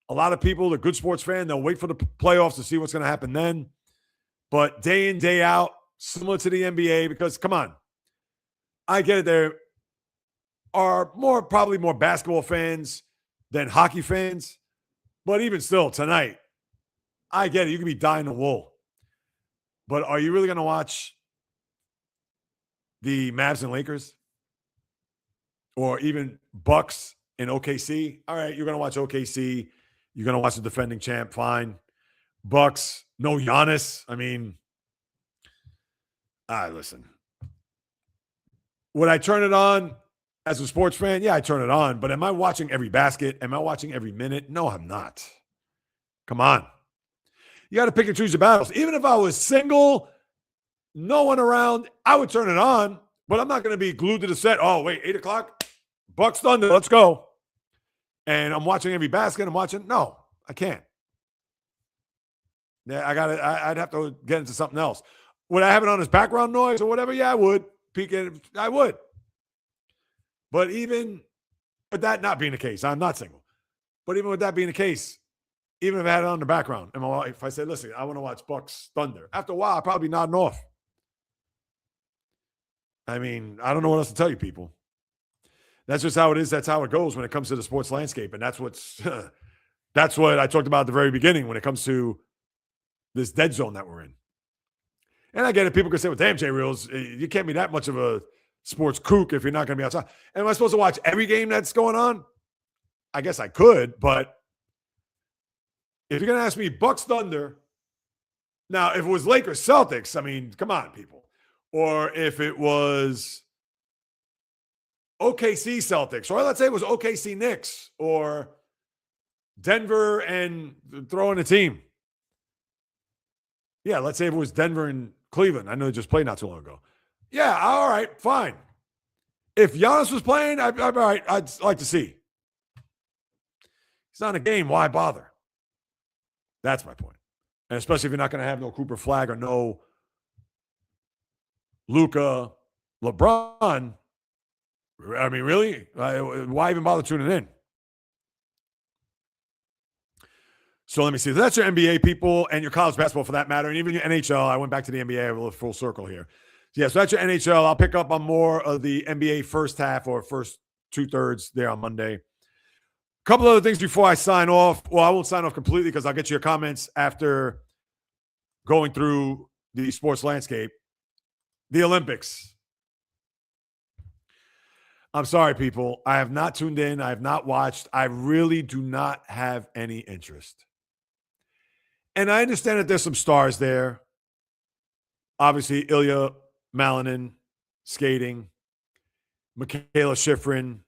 A lot of people, the good sports fan, they'll wait for the playoffs to see what's going to happen then. But day in, day out, similar to the NBA, because come on. I get it. There are probably more basketball fans than hockey fans. But even still, tonight, I get it. You can be dying the wool. But are you really going to watch the Mavs and Lakers? Or even Bucks in OKC? All right, you're going to watch OKC. You're going to watch the defending champ. Fine. Bucks, no Giannis. I mean, listen. Would I turn it on as a sports fan? Yeah, I turn it on. But am I watching every basket? Am I watching every minute? No, I'm not. Come on. You got to pick and choose your battles. Even if I was single, no one around, I would turn it on. But I'm not going to be glued to the set. Oh, wait, 8 o'clock? Bucks Thunder, let's go. And I'm watching every basket. I'm watching. No, I can't. Yeah, I'd have to get into something else. Would I have it on as background noise or whatever? Yeah, I would. I would. But even with that not being the case, I'm not single. But even with that being the case, even if I had it on the background, and my wife, if I said, listen, I want to watch Bucks Thunder, after a while, I'll probably be nodding off. I mean, I don't know what else to tell you, people. That's just how it is. That's how it goes when it comes to the sports landscape. And that's what I talked about at the very beginning when it comes to this dead zone that we're in. And I get it. People can say, well, damn, JAYREELZ, you can't be that much of a sports kook if you're not going to be outside. And am I supposed to watch every game that's going on? I guess I could, but if you're going to ask me Bucks Thunder, now if it was Lakers Celtics, I mean, come on, people. Or if it was OKC Celtics, or let's say it was OKC Knicks, or Denver and throw in a team. Yeah, let's say if it was Denver and Cleveland. I know they just played not too long ago. Yeah, all right, fine. If Giannis was playing, all right, I'd like to see. It's not a game. Why bother? That's my point. And especially if you're not going to have no Cooper Flag or no Luka, LeBron. I mean, really? Why even bother tuning in? So let me see. That's your NBA, people, and your college basketball for that matter, and even your NHL. I went back to the NBA. I have a little full circle here. Yeah, so that's your NHL. I'll pick up on more of the NBA first half or first 2/3 there on Monday. A couple other things before I sign off. Well, I won't sign off completely because I'll get your comments after going through the sports landscape. The Olympics. I'm sorry, people. I have not tuned in. I have not watched. I really do not have any interest. And I understand that there's some stars there. Obviously, Ilya Malinin skating. Michaela Schifrin.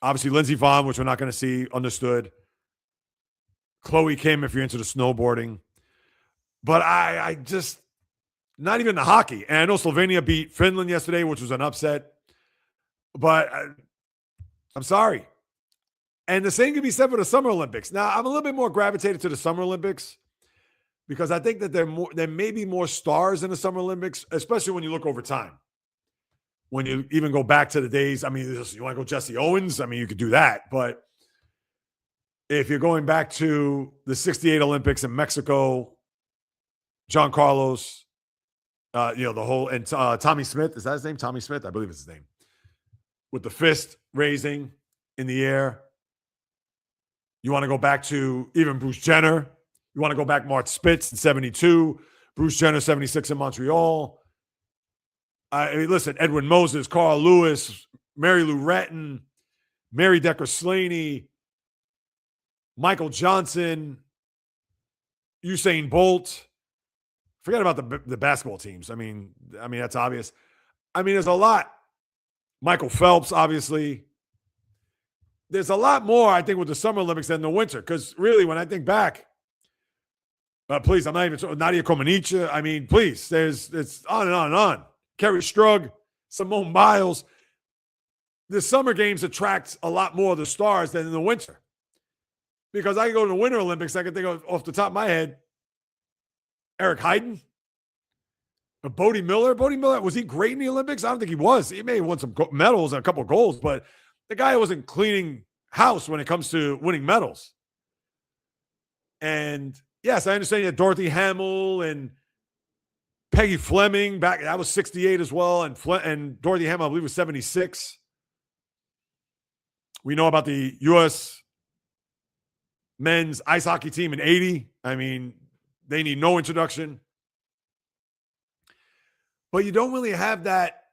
Obviously, Lindsey Vonn, which we're not going to see, understood. Chloe Kim, if you're into the snowboarding. But I just, not even the hockey. And I know Slovenia beat Finland yesterday, which was an upset. But I'm sorry. And the same can be said for the Summer Olympics. Now, I'm a little bit more gravitated to the Summer Olympics because I think that there may be more stars in the Summer Olympics, especially when you look over time. When you even go back to the days, I mean, you want to go Jesse Owens? I mean, you could do that. But if you're going back to the 68 Olympics in Mexico, John Carlos, the whole, and Tommy Smith, is that his name? Tommy Smith? I believe it's his name. With the fist raising in the air. You want to go back to even Bruce Jenner. You want to go back Mart Spitz in 72. Bruce Jenner, 76 in Montreal. I mean, listen, Edwin Moses, Carl Lewis, Mary Lou Retton, Mary Decker Slaney, Michael Johnson, Usain Bolt. Forget about the basketball teams. I mean, that's obvious. I mean, there's a lot. Michael Phelps, obviously. There's a lot more, I think, with the Summer Olympics than the winter. Because really, when I think back, please, I'm not even Nadia Comaneci. I mean, please, it's on and on and on. Kerry Strug, Simone Biles. The Summer Games attract a lot more of the stars than in the winter. Because I can go to the Winter Olympics, I can think of, off the top of my head, Eric Heiden, Bodie Miller. Bodie Miller, was he great in the Olympics? I don't think he was. He may have won some medals and a couple of goals, but the guy wasn't cleaning house when it comes to winning medals. And yes, I understand you had Dorothy Hamill and Peggy Fleming, back that was 68 as well. And Dorothy Hamill, I believe, was 76. We know about the U.S. men's ice hockey team in 80. I mean, they need no introduction. But you don't really have that,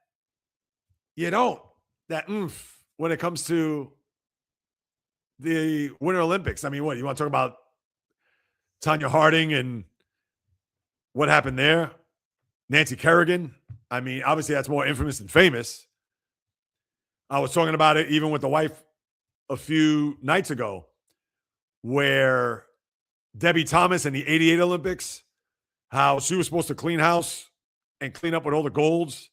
that oomph when it comes to the Winter Olympics. I mean, what, you want to talk about Tanya Harding and what happened there? Nancy Kerrigan. I mean, obviously that's more infamous than famous. I was talking about it even with the wife a few nights ago, where Debbie Thomas in the 88 Olympics, how she was supposed to clean house and clean up with all the golds,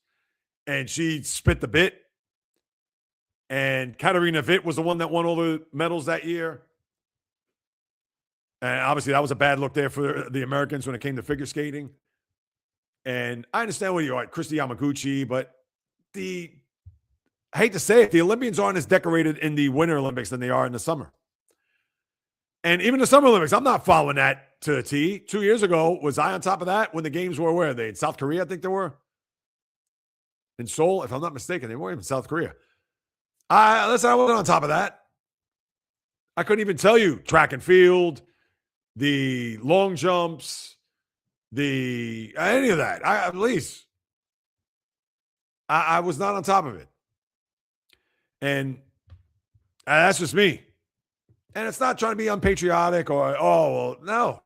and she spit the bit. And Katarina Witt was the one that won all the medals that year. And obviously that was a bad look there for the Americans when it came to figure skating. And I understand where you are, Christy Yamaguchi, but I hate to say it, the Olympians aren't as decorated in the Winter Olympics than they are in the summer. And even the Summer Olympics, I'm not following that to a T. 2 years ago, was I on top of that when the games were, where are they? In South Korea, I think they were. In Seoul, if I'm not mistaken, they weren't even South Korea. Listen, I wasn't on top of that. I couldn't even tell you track and field, the long jumps, any of that. At least I was not on top of it. And that's just me. And it's not trying to be unpatriotic or, no.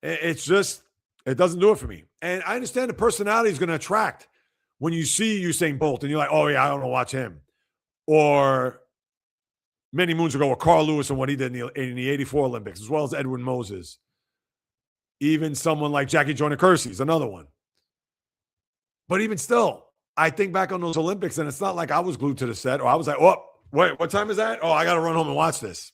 It's just, it doesn't do it for me. And I understand the personality is going to attract when you see Usain Bolt and you're like, oh, yeah, I don't want to watch him. Or many moons ago with Carl Lewis and what he did in the 84 Olympics, as well as Edwin Moses. Even someone like Jackie Joyner Kersey is another one. But even still, I think back on those Olympics, and it's not like I was glued to the set or I was like, oh, wait, what time is that? Oh, I got to run home and watch this.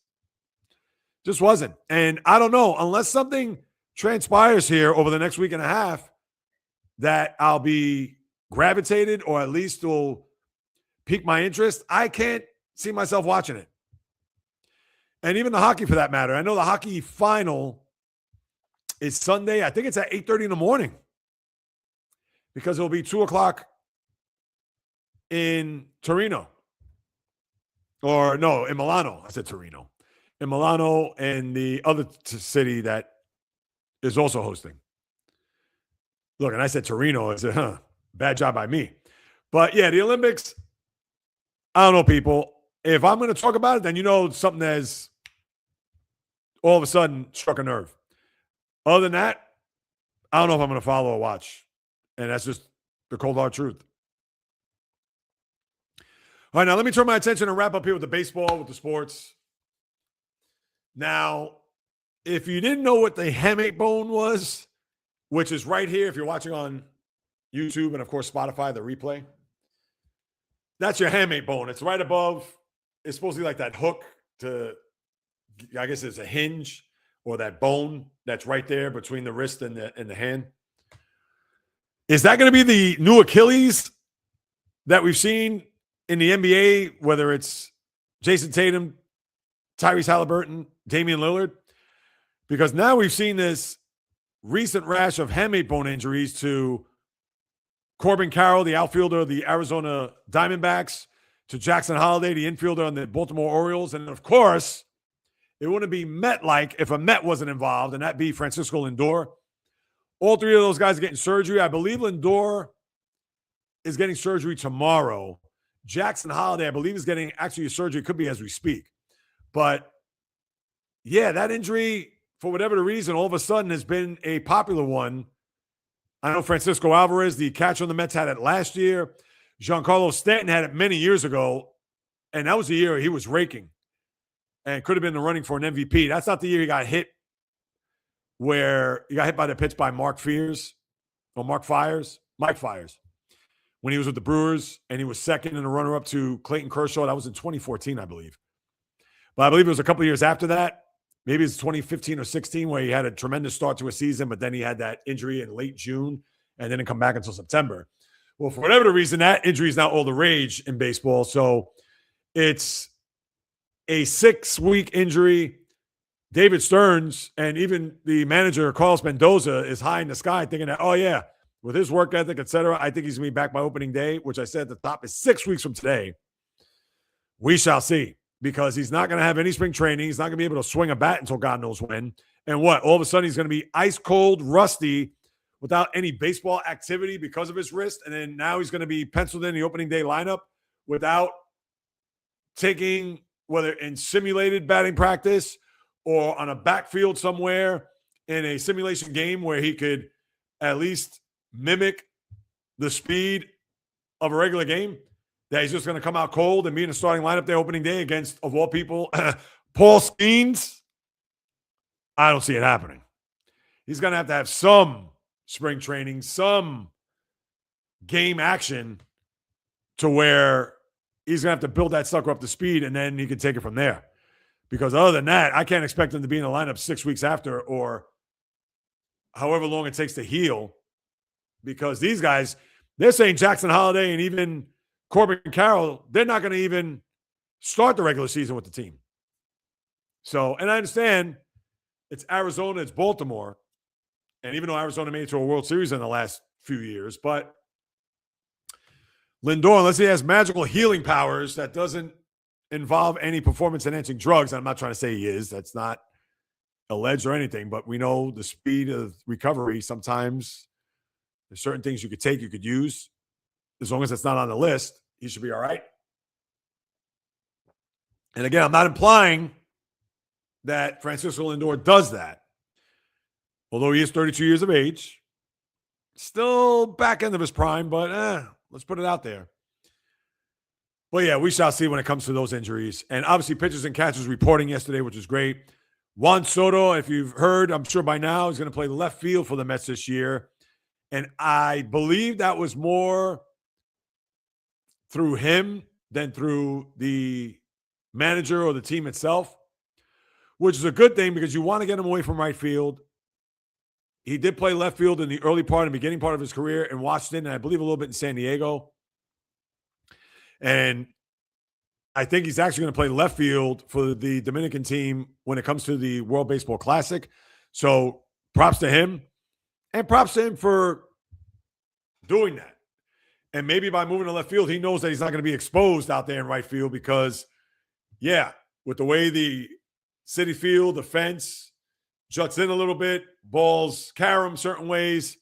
Just wasn't. And I don't know, unless something transpires here over the next week and a half that I'll be gravitated or at least will pique my interest, I can't see myself watching it. And even the hockey for that matter. I know the hockey final is Sunday. I think it's at 8:30 in the morning because it'll be 2 o'clock in Torino. Or no, in Milano. I said Torino. In Milano and the other city that is also hosting. Look, and I said Torino. I said, bad job by me. But yeah, the Olympics, I don't know, people. If I'm going to talk about it, then something that's all of a sudden struck a nerve. Other than that, I don't know if I'm going to follow or watch. And that's just the cold hard truth. All right, now let me turn my attention and wrap up here with the baseball, with the sports. Now, if you didn't know what the hamate bone was, which is right here, if you're watching on YouTube and, of course, Spotify, the replay, that's your hamate bone. It's right above. It's supposed to be like that hook to, I guess it's a hinge or that bone that's right there between the wrist and the hand. Is that going to be the new Achilles that we've seen in the NBA, whether it's Jason Tatum, Tyrese Halliburton, Damian Lillard? Because now we've seen this recent rash of hamate bone injuries to Corbin Carroll, the outfielder of the Arizona Diamondbacks, to Jackson Holliday, the infielder on the Baltimore Orioles. And, of course, it wouldn't be Met-like if a Met wasn't involved, and that'd be Francisco Lindor. All three of those guys are getting surgery. I believe Lindor is getting surgery tomorrow. Jackson Holliday, I believe, is getting actually a surgery. It could be as we speak. But, yeah, that injury, for whatever the reason, all of a sudden has been a popular one. I know Francisco Alvarez, the catcher on the Mets, had it last year. Giancarlo Stanton had it many years ago, and that was the year he was raking and could have been in the running for an MVP. That's not the year he got hit, where he got hit by the pitch by Mike Fiers, when he was with the Brewers, and he was second in the runner-up to Clayton Kershaw. That was in 2014, I believe. But I believe it was a couple of years after that. Maybe it's 2015 or 16 where he had a tremendous start to a season, but then he had that injury in late June and didn't come back until September. Well, for whatever the reason, that injury is now all the rage in baseball. So it's a 6-week injury David Stearns and even the manager, Carlos Mendoza, is high in the sky thinking that, oh, yeah, with his work ethic, et cetera, I think he's going to be back by opening day, which I said at the top is 6 weeks from today. We shall see, because he's not going to have any spring training. He's not going to be able to swing a bat until God knows when. And what? All of a sudden, he's going to be ice cold, rusty, without any baseball activity because of his wrist. And then now he's going to be penciled in the opening day lineup without taking, whether in simulated batting practice or on a backfield somewhere in a simulation game where he could at least mimic the speed of a regular game, that he's just going to come out cold and be in the starting lineup there opening day against, of all people, Paul Skeens. I don't see it happening. He's going to have some spring training, some game action to where he's going to have to build that sucker up to speed, and then he can take it from there. Because other than that, I can't expect him to be in the lineup 6 weeks after or however long it takes to heal. Because these guys, they're saying Jackson Holiday and even Corbin Carroll, they're not going to even start the regular season with the team. So, and I understand it's Arizona, it's Baltimore. And even though Arizona made it to a World Series in the last few years, but Lindor, unless he has magical healing powers that doesn't involve any performance-enhancing drugs, and I'm not trying to say he is, that's not alleged or anything, but we know the speed of recovery. Sometimes there's certain things you could take, you could use. As long as it's not on the list, he should be all right. And again, I'm not implying that Francisco Lindor does that. Although he is 32 years of age, still back end of his prime, but let's put it out there. But yeah, we shall see when it comes to those injuries. And obviously, pitchers and catchers reporting yesterday, which is great. Juan Soto, if you've heard, I'm sure by now, is going to play left field for the Mets this year. And I believe that was more through him than through the manager or the team itself, which is a good thing because you want to get him away from right field. He did play left field in the early part and beginning part of his career in Washington, and I believe a little bit in San Diego. And I think he's actually going to play left field for the Dominican team when it comes to the World Baseball Classic. So props to him, and props to him for doing that. And maybe by moving to left field, he knows that he's not going to be exposed out there in right field because, yeah, with the way the Citi Field, the fence juts in a little bit, balls carry him certain ways.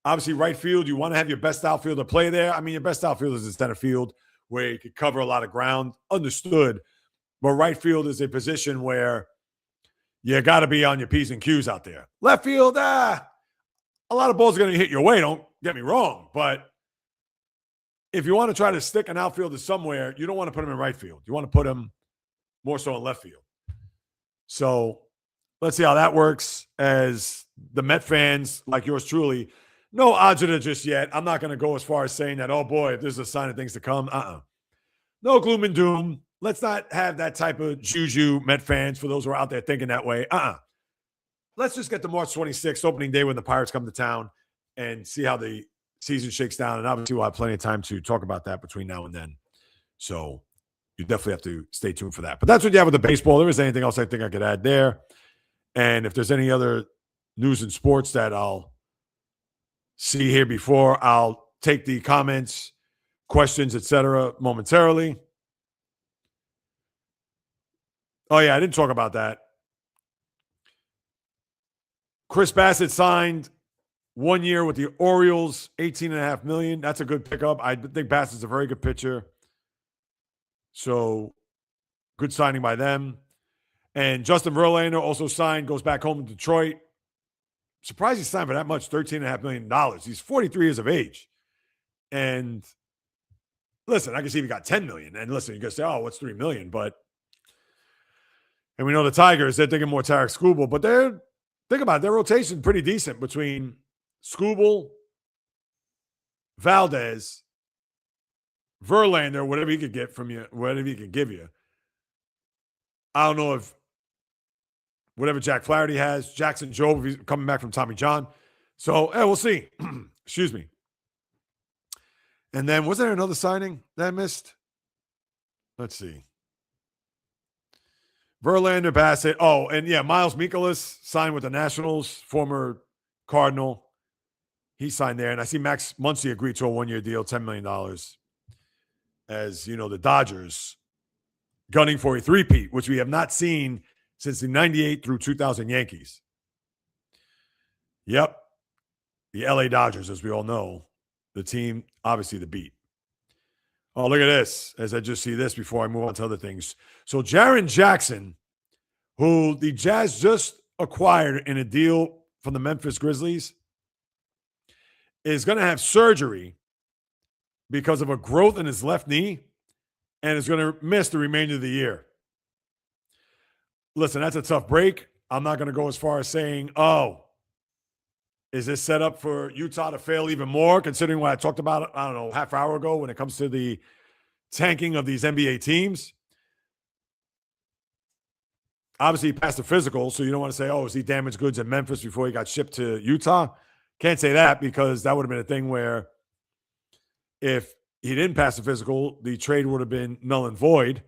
Obviously, right field, you want to have your best outfielder play there. I mean, your best outfielder is in center field where you could cover a lot of ground. Understood. But right field is a position where you got to be on your P's and Q's out there. Left field, a lot of balls are going to hit your way. Don't get me wrong. But if you want to try to stick an outfielder somewhere, you don't want to put him in right field. You want to put him more so in left field. So let's see how that works. As the Met fans, like yours truly, no agita just yet. I'm not going to go as far as saying that, oh boy, if this is a sign of things to come. No gloom and doom. Let's not have that type of juju, Met fans, for those who are out there thinking that way. Let's just get to March 26th, opening day, when the Pirates come to town, and see how the season shakes down. And obviously we'll have plenty of time to talk about that between now and then. So you definitely have to stay tuned for that. But that's what you have with the baseball. There isn't anything else I think I could add there. And if there's any other news in sports that I'll see here before, I'll take the comments, questions, etc. momentarily. Oh, yeah, I didn't talk about that. Chris Bassett signed 1 year with the Orioles, $18.5 million. That's a good pickup. I think Bassett's a very good pitcher. So good signing by them. And Justin Verlander also signed, goes back home to Detroit. Surprised he signed for that much, $13.5 million. He's 43 years of age. And listen, I can see if he got $10 million. And listen, you can say, oh, what's $3 million? But, and we know the Tigers, they're thinking more Tarek Skubal, but think about it, their rotation pretty decent between Skubal, Valdez, Verlander, whatever he could get from you, whatever he could give you. I don't know if whatever Jack Flaherty has, Jackson Jobe, if he's coming back from Tommy John. So, we'll see. Excuse me. And then, was there another signing that I missed? Let's see. Verlander, Bassett. Oh, and yeah, Miles Mikolas signed with the Nationals, former Cardinal. He signed there. And I see Max Muncy agreed to a one-year deal, $10 million. As, the Dodgers gunning for a three-peat, which we have not seen since the 98 through 2000 Yankees. Yep. The LA Dodgers, as we all know, the team, obviously the beat. Oh, look at this, as I just see this before I move on to other things. So Jaren Jackson, who the Jazz just acquired in a deal from the Memphis Grizzlies, is going to have surgery because of a growth in his left knee and is going to miss the remainder of the year. Listen, that's a tough break. I'm not going to go as far as saying, is this set up for Utah to fail even more, considering what I talked about, I don't know, half hour ago when it comes to the tanking of these NBA teams? Obviously, he passed the physical, so you don't want to say, is he damaged goods in Memphis before he got shipped to Utah? Can't say that, because that would have been a thing where if he didn't pass the physical, the trade would have been null and void.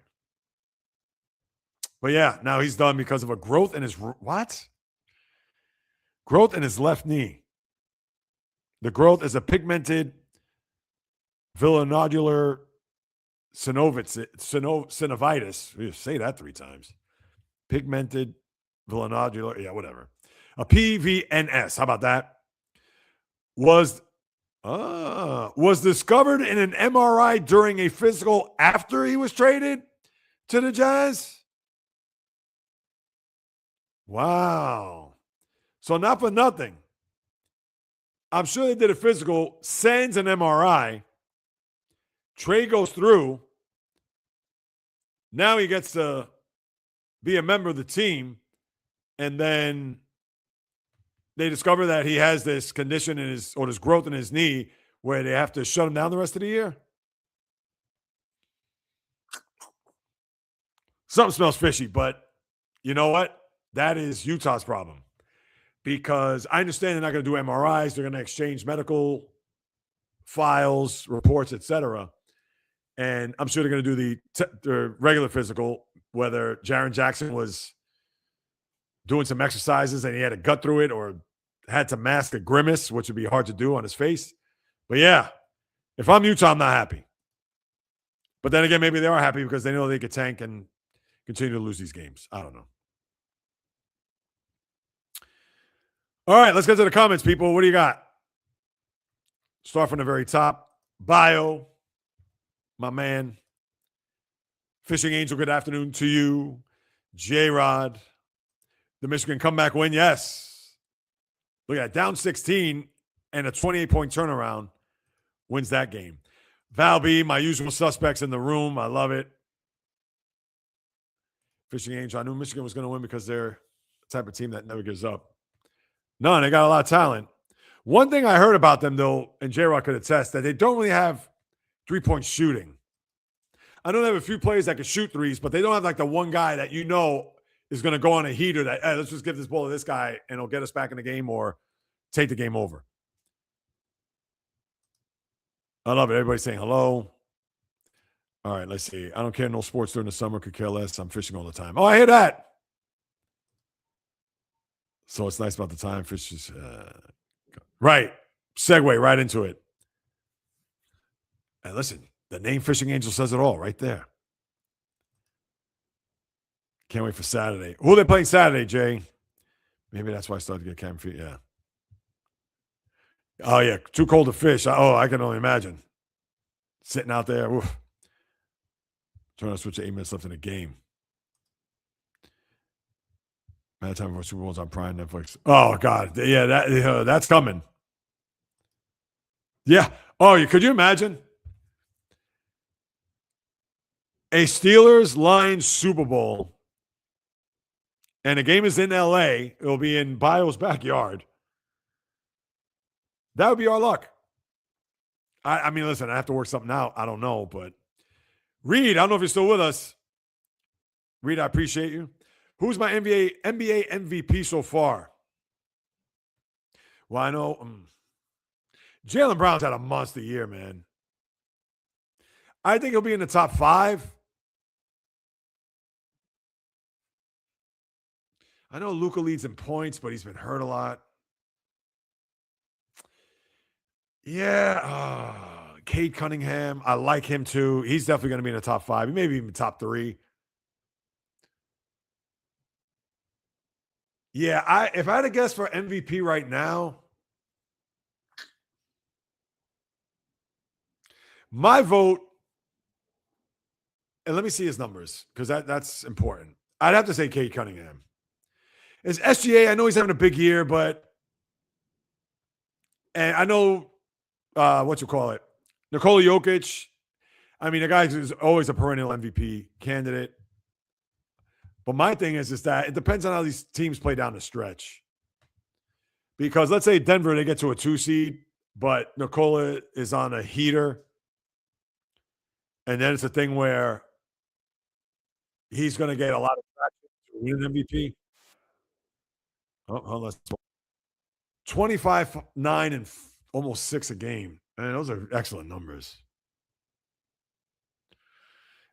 But yeah, now he's done because of a growth in his what? Growth in his left knee. The growth is a pigmented villonodular synovitis. Say that 3 times. Pigmented villonodular, yeah, whatever. A PVNS. How about that? Was discovered in an MRI during a physical after he was traded to the Jazz. Wow. So not for nothing, I'm sure they did a physical, sends an MRI, trade goes through. Now he gets to be a member of the team, and then they discover that he has this condition in this growth in his knee where they have to shut him down the rest of the year. Something smells fishy, but you know what? That is Utah's problem. Because I understand they're not going to do MRIs. They're going to exchange medical files, reports, etc. And I'm sure they're going to do the regular physical, whether Jaren Jackson was doing some exercises and he had to gut through it or had to mask a grimace, which would be hard to do on his face. But yeah, if I'm Utah, I'm not happy. But then again, maybe they are happy because they know they could tank and continue to lose these games. I don't know. All right, let's get to the comments, people. What do you got? Start from the very top. Bio, my man. Fishing Angel, good afternoon to you. J-Rod. The Michigan comeback win, yes. Look at that, down 16 and a 28-point turnaround wins that game. Val B, my usual suspects in the room. I love it. Fishing Angel, I knew Michigan was going to win because they're the type of team that never gives up. No, they got a lot of talent. One thing I heard about them, though, and J-Rock could attest, that they don't really have three-point shooting. I know they have a few players that can shoot threes, but they don't have like the one guy that is going to go on a heater that, hey, let's just give this ball to this guy and he'll get us back in the game or take the game over. I love it. Everybody's saying hello. All right, let's see. I don't care. No sports during the summer. Could care less. I'm fishing all the time. Oh, I hear that. So it's nice about the time fishes. Right. Segue right into it. And listen, the name Fishing Angel says it all right there. Can't wait for Saturday. Who are they playing Saturday, Jay? Maybe that's why I started to get camera feet. Yeah. Oh, yeah. Too cold to fish. I can only imagine. Sitting out there. Oof. Trying to switch to 8 minutes left in the game. Bad time for Super Bowls on Prime Netflix. Oh, God. Yeah, that's coming. Yeah. Oh, could you imagine? A Steelers-Lions Super Bowl. And the game is in L.A. It'll be in Bio's backyard. That would be our luck. I mean, listen, I have to work something out. I don't know, but Reed, I don't know if you're still with us. Reed, I appreciate you. Who's my NBA MVP so far? Well, I know Jaylen Brown's had a monster year, man. I think he'll be in the top 5. I know Luka leads in points, but he's been hurt a lot. Yeah. Cade Cunningham. I like him too. He's definitely going to be in the top 5. He may be even top 3. Yeah. If I had to guess for MVP right now, my vote, and let me see his numbers because that's important. I'd have to say Cade Cunningham. Is SGA, I know he's having a big year, and I know, Nikola Jokic. I mean, the guy is always a perennial MVP candidate. But my thing is that it depends on how these teams play down the stretch. Because let's say Denver, they get to a 2 seed, but Nikola is on a heater. And then it's a thing where he's going to get a lot of traction to win an MVP. Let's 25, 9, and almost 6 a game. And those are excellent numbers.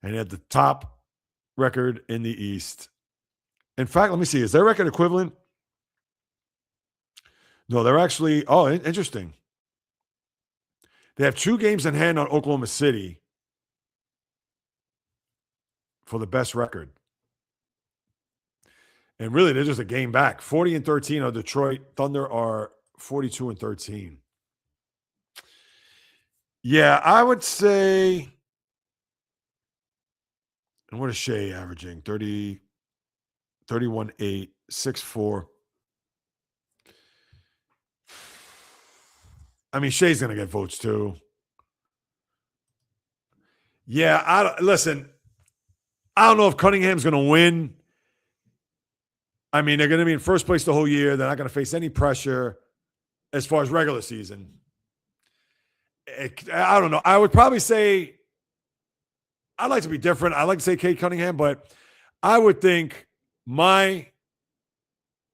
And he had the top record in the East. In fact, let me see. Is their record equivalent? No, they're actually, interesting. They have 2 games in hand on Oklahoma City for the best record. And really, they're just a game back. 40-13 on Detroit. Thunder are 42-13. Yeah, I would say, and what is Shea averaging? 30, 31-8, 6-4. I mean, Shea's going to get votes too. Yeah, listen, I don't know if Cunningham's going to win. I mean, they're going to be in first place the whole year. They're not going to face any pressure as far as regular season. I don't know. I would probably say, I'd like to be different. I'd like to say Cade Cunningham, but I would think if my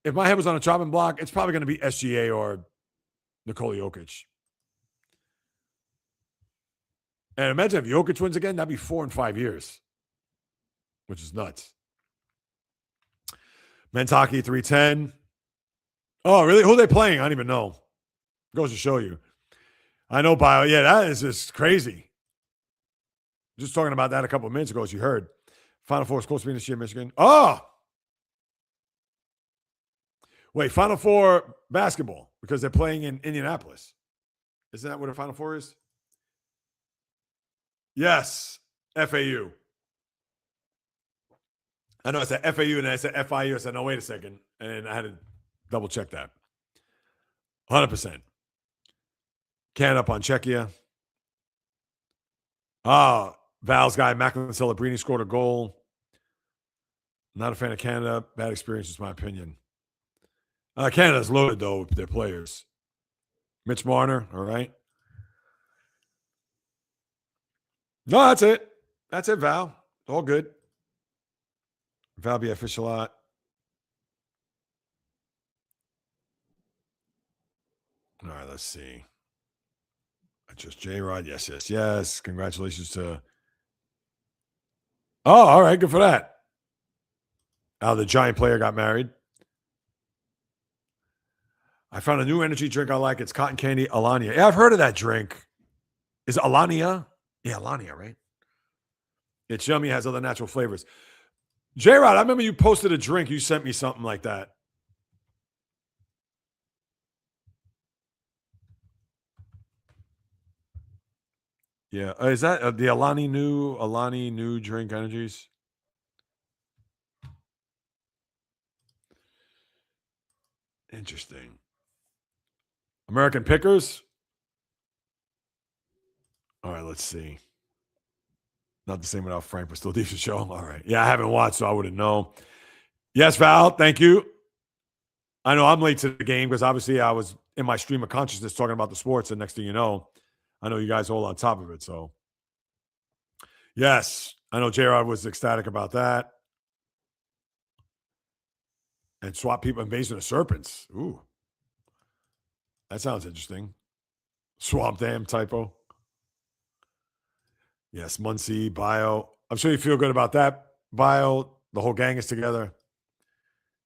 head was on a chopping block, it's probably going to be SGA or Nikola Jokic. And imagine if Jokic wins again, that'd be 4 in 5 years, which is nuts. Men's hockey 310. Oh, really? Who are they playing? I don't even know. Goes to show you. I know, Bio. Yeah, that is just crazy. Just talking about that a couple of minutes ago, as you heard. Final Four is close to being this year, Michigan. Oh! Wait, Final Four basketball, because they're playing in Indianapolis. Isn't that what a Final Four is? Yes, FAU. I know I said FAU and I said FIU. I said, no, wait a second. And I had to double check that. 100%. Canada upon Czechia. Val's guy, Macklin Celebrini, scored a goal. Not a fan of Canada. Bad experience, is my opinion. Canada's loaded, though, with their players. Mitch Marner, all right. No, that's it. That's it, Val. All good. Val be official lot. All right, let's see. Just J-Rod. Yes. Congratulations to. Oh, all right. Good for that. The Giant player got married. I found a new energy drink I like. It's cotton candy Alania. Yeah, I've heard of that drink. Is it Alania? Yeah, Alania, right? It's yummy. Has other natural flavors. J-Rod, I remember you posted a drink. You sent me something like that. Yeah. Is that the Alani new drink energies? Interesting. American Pickers? All right, let's see. Not the same without Frank, but still a decent show. All right. Yeah, I haven't watched, so I wouldn't know. Yes, Val, thank you. I know I'm late to the game because obviously I was in my stream of consciousness talking about the sports, and next thing you know, I know you guys are all on top of it. So, yes, I know J-Rod was ecstatic about that. And swap people invasion of serpents. Ooh. That sounds interesting. Swamp Dam typo. Yes, Muncie, Bio. I'm sure you feel good about that. Bio, the whole gang is together.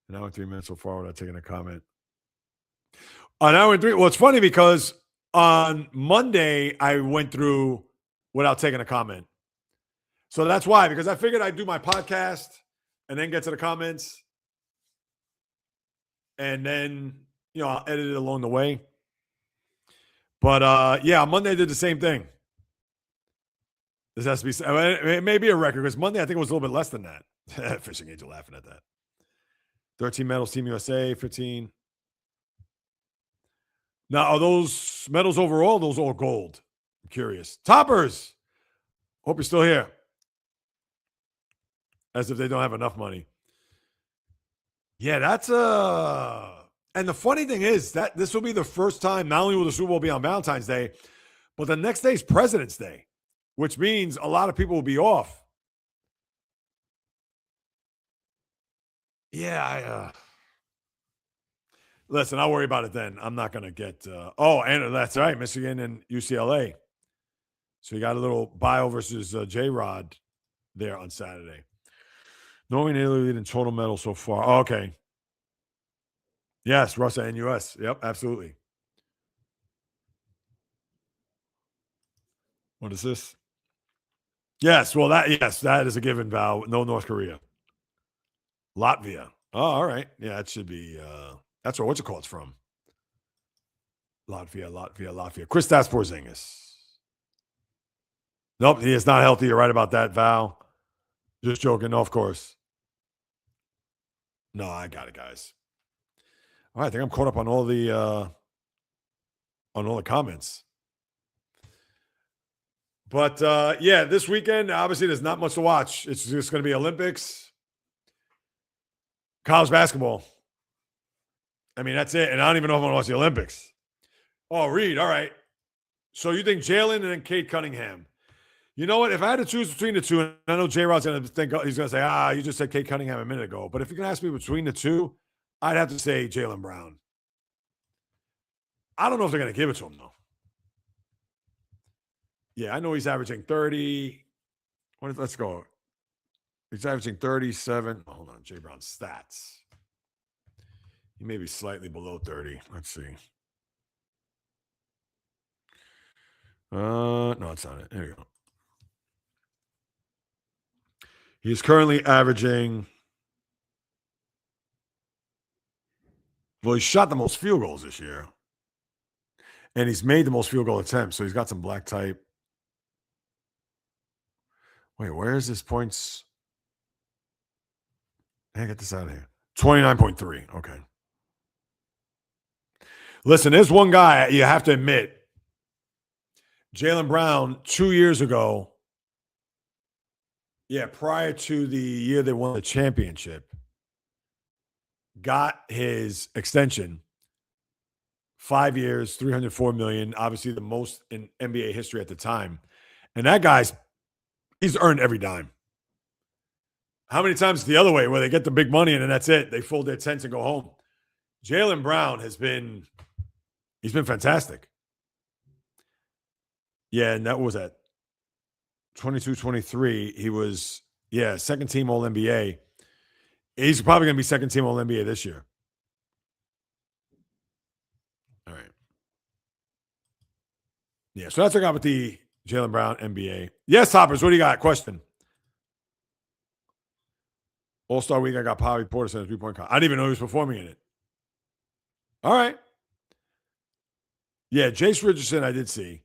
An hour and 3 minutes so far without taking a comment. An hour and 3. Well, it's funny because on Monday I went through without taking a comment. So that's why, because I figured I'd do my podcast and then get to the comments. And then, I'll edit it along the way. But yeah, Monday I did the same thing. This has to be, it may be a record because Monday I think it was a little bit less than that. Fishing Angel laughing at that. 13 medals, Team USA, 15. Now, are those medals overall? Those all gold? I'm curious. Toppers. Hope you're still here. As if they don't have enough money. Yeah, that's and the funny thing is that this will be the first time, not only will the Super Bowl be on Valentine's Day, but the next day is President's Day, which means a lot of people will be off. Yeah, listen, I'll worry about it then. I'm not going to get and that's right, Michigan and UCLA. So you got a little bio versus J-Rod there on Saturday. Knowing Italy lead in total medals so far. Oh, okay. Yes, Russia and US. Yep, absolutely. What is this? Yes, well, that is a given, Val. No North Korea. Latvia. Oh, all right. Yeah, it should be that's where what's it called from. Latvia. Kristaps Porzingis. Nope, he is not healthy. You're right about that, Val. Just joking. No, of course. No, I got it, guys. All right, I think I'm caught up on all the comments. But yeah, this weekend, obviously, there's not much to watch. It's just going to be Olympics, college basketball. I mean, that's it. And I don't even know if I'm going to watch the Olympics. Oh, Reed, all right. So you think Jalen and then Cade Cunningham. You know what? If I had to choose between the two, and I know J-Rod's going to think, he's going to say, you just said Cade Cunningham a minute ago. But if you can ask me between the two, I'd have to say Jaylen Brown. I don't know if they're going to give it to him, though. Yeah, I know he's averaging 30. Let's go. He's averaging 37. Hold on, Jay Brown's stats. He may be slightly below 30. Let's see. No, it's not it. There you go. He's currently averaging. Well, he shot the most field goals this year. And he's made the most field goal attempts. So he's got some black type. Wait, where is his points? Hey, get this out of here. 29.3. Okay. Listen, there's one guy you have to admit. Jaylen Brown, 2 years ago. Yeah, prior to the year they won the championship, got his extension. 5 years, $304 million. Obviously, the most in NBA history at the time. And that he's earned every dime. How many times the other way where they get the big money and then that's it? They fold their tents and go home. Jaylen Brown he's been fantastic. Yeah, and that was at 22-23. He was, second team All-NBA. He's probably going to be second team All-NBA this year. All right. Yeah, so that's what I got with the Jaylen Brown NBA. Yes, Hoppers, what do you got? Question. All-Star Week, I got Bobby Portis in a three-point contest. I didn't even know he was performing in it. All right. Yeah, Jace Richardson, I did see.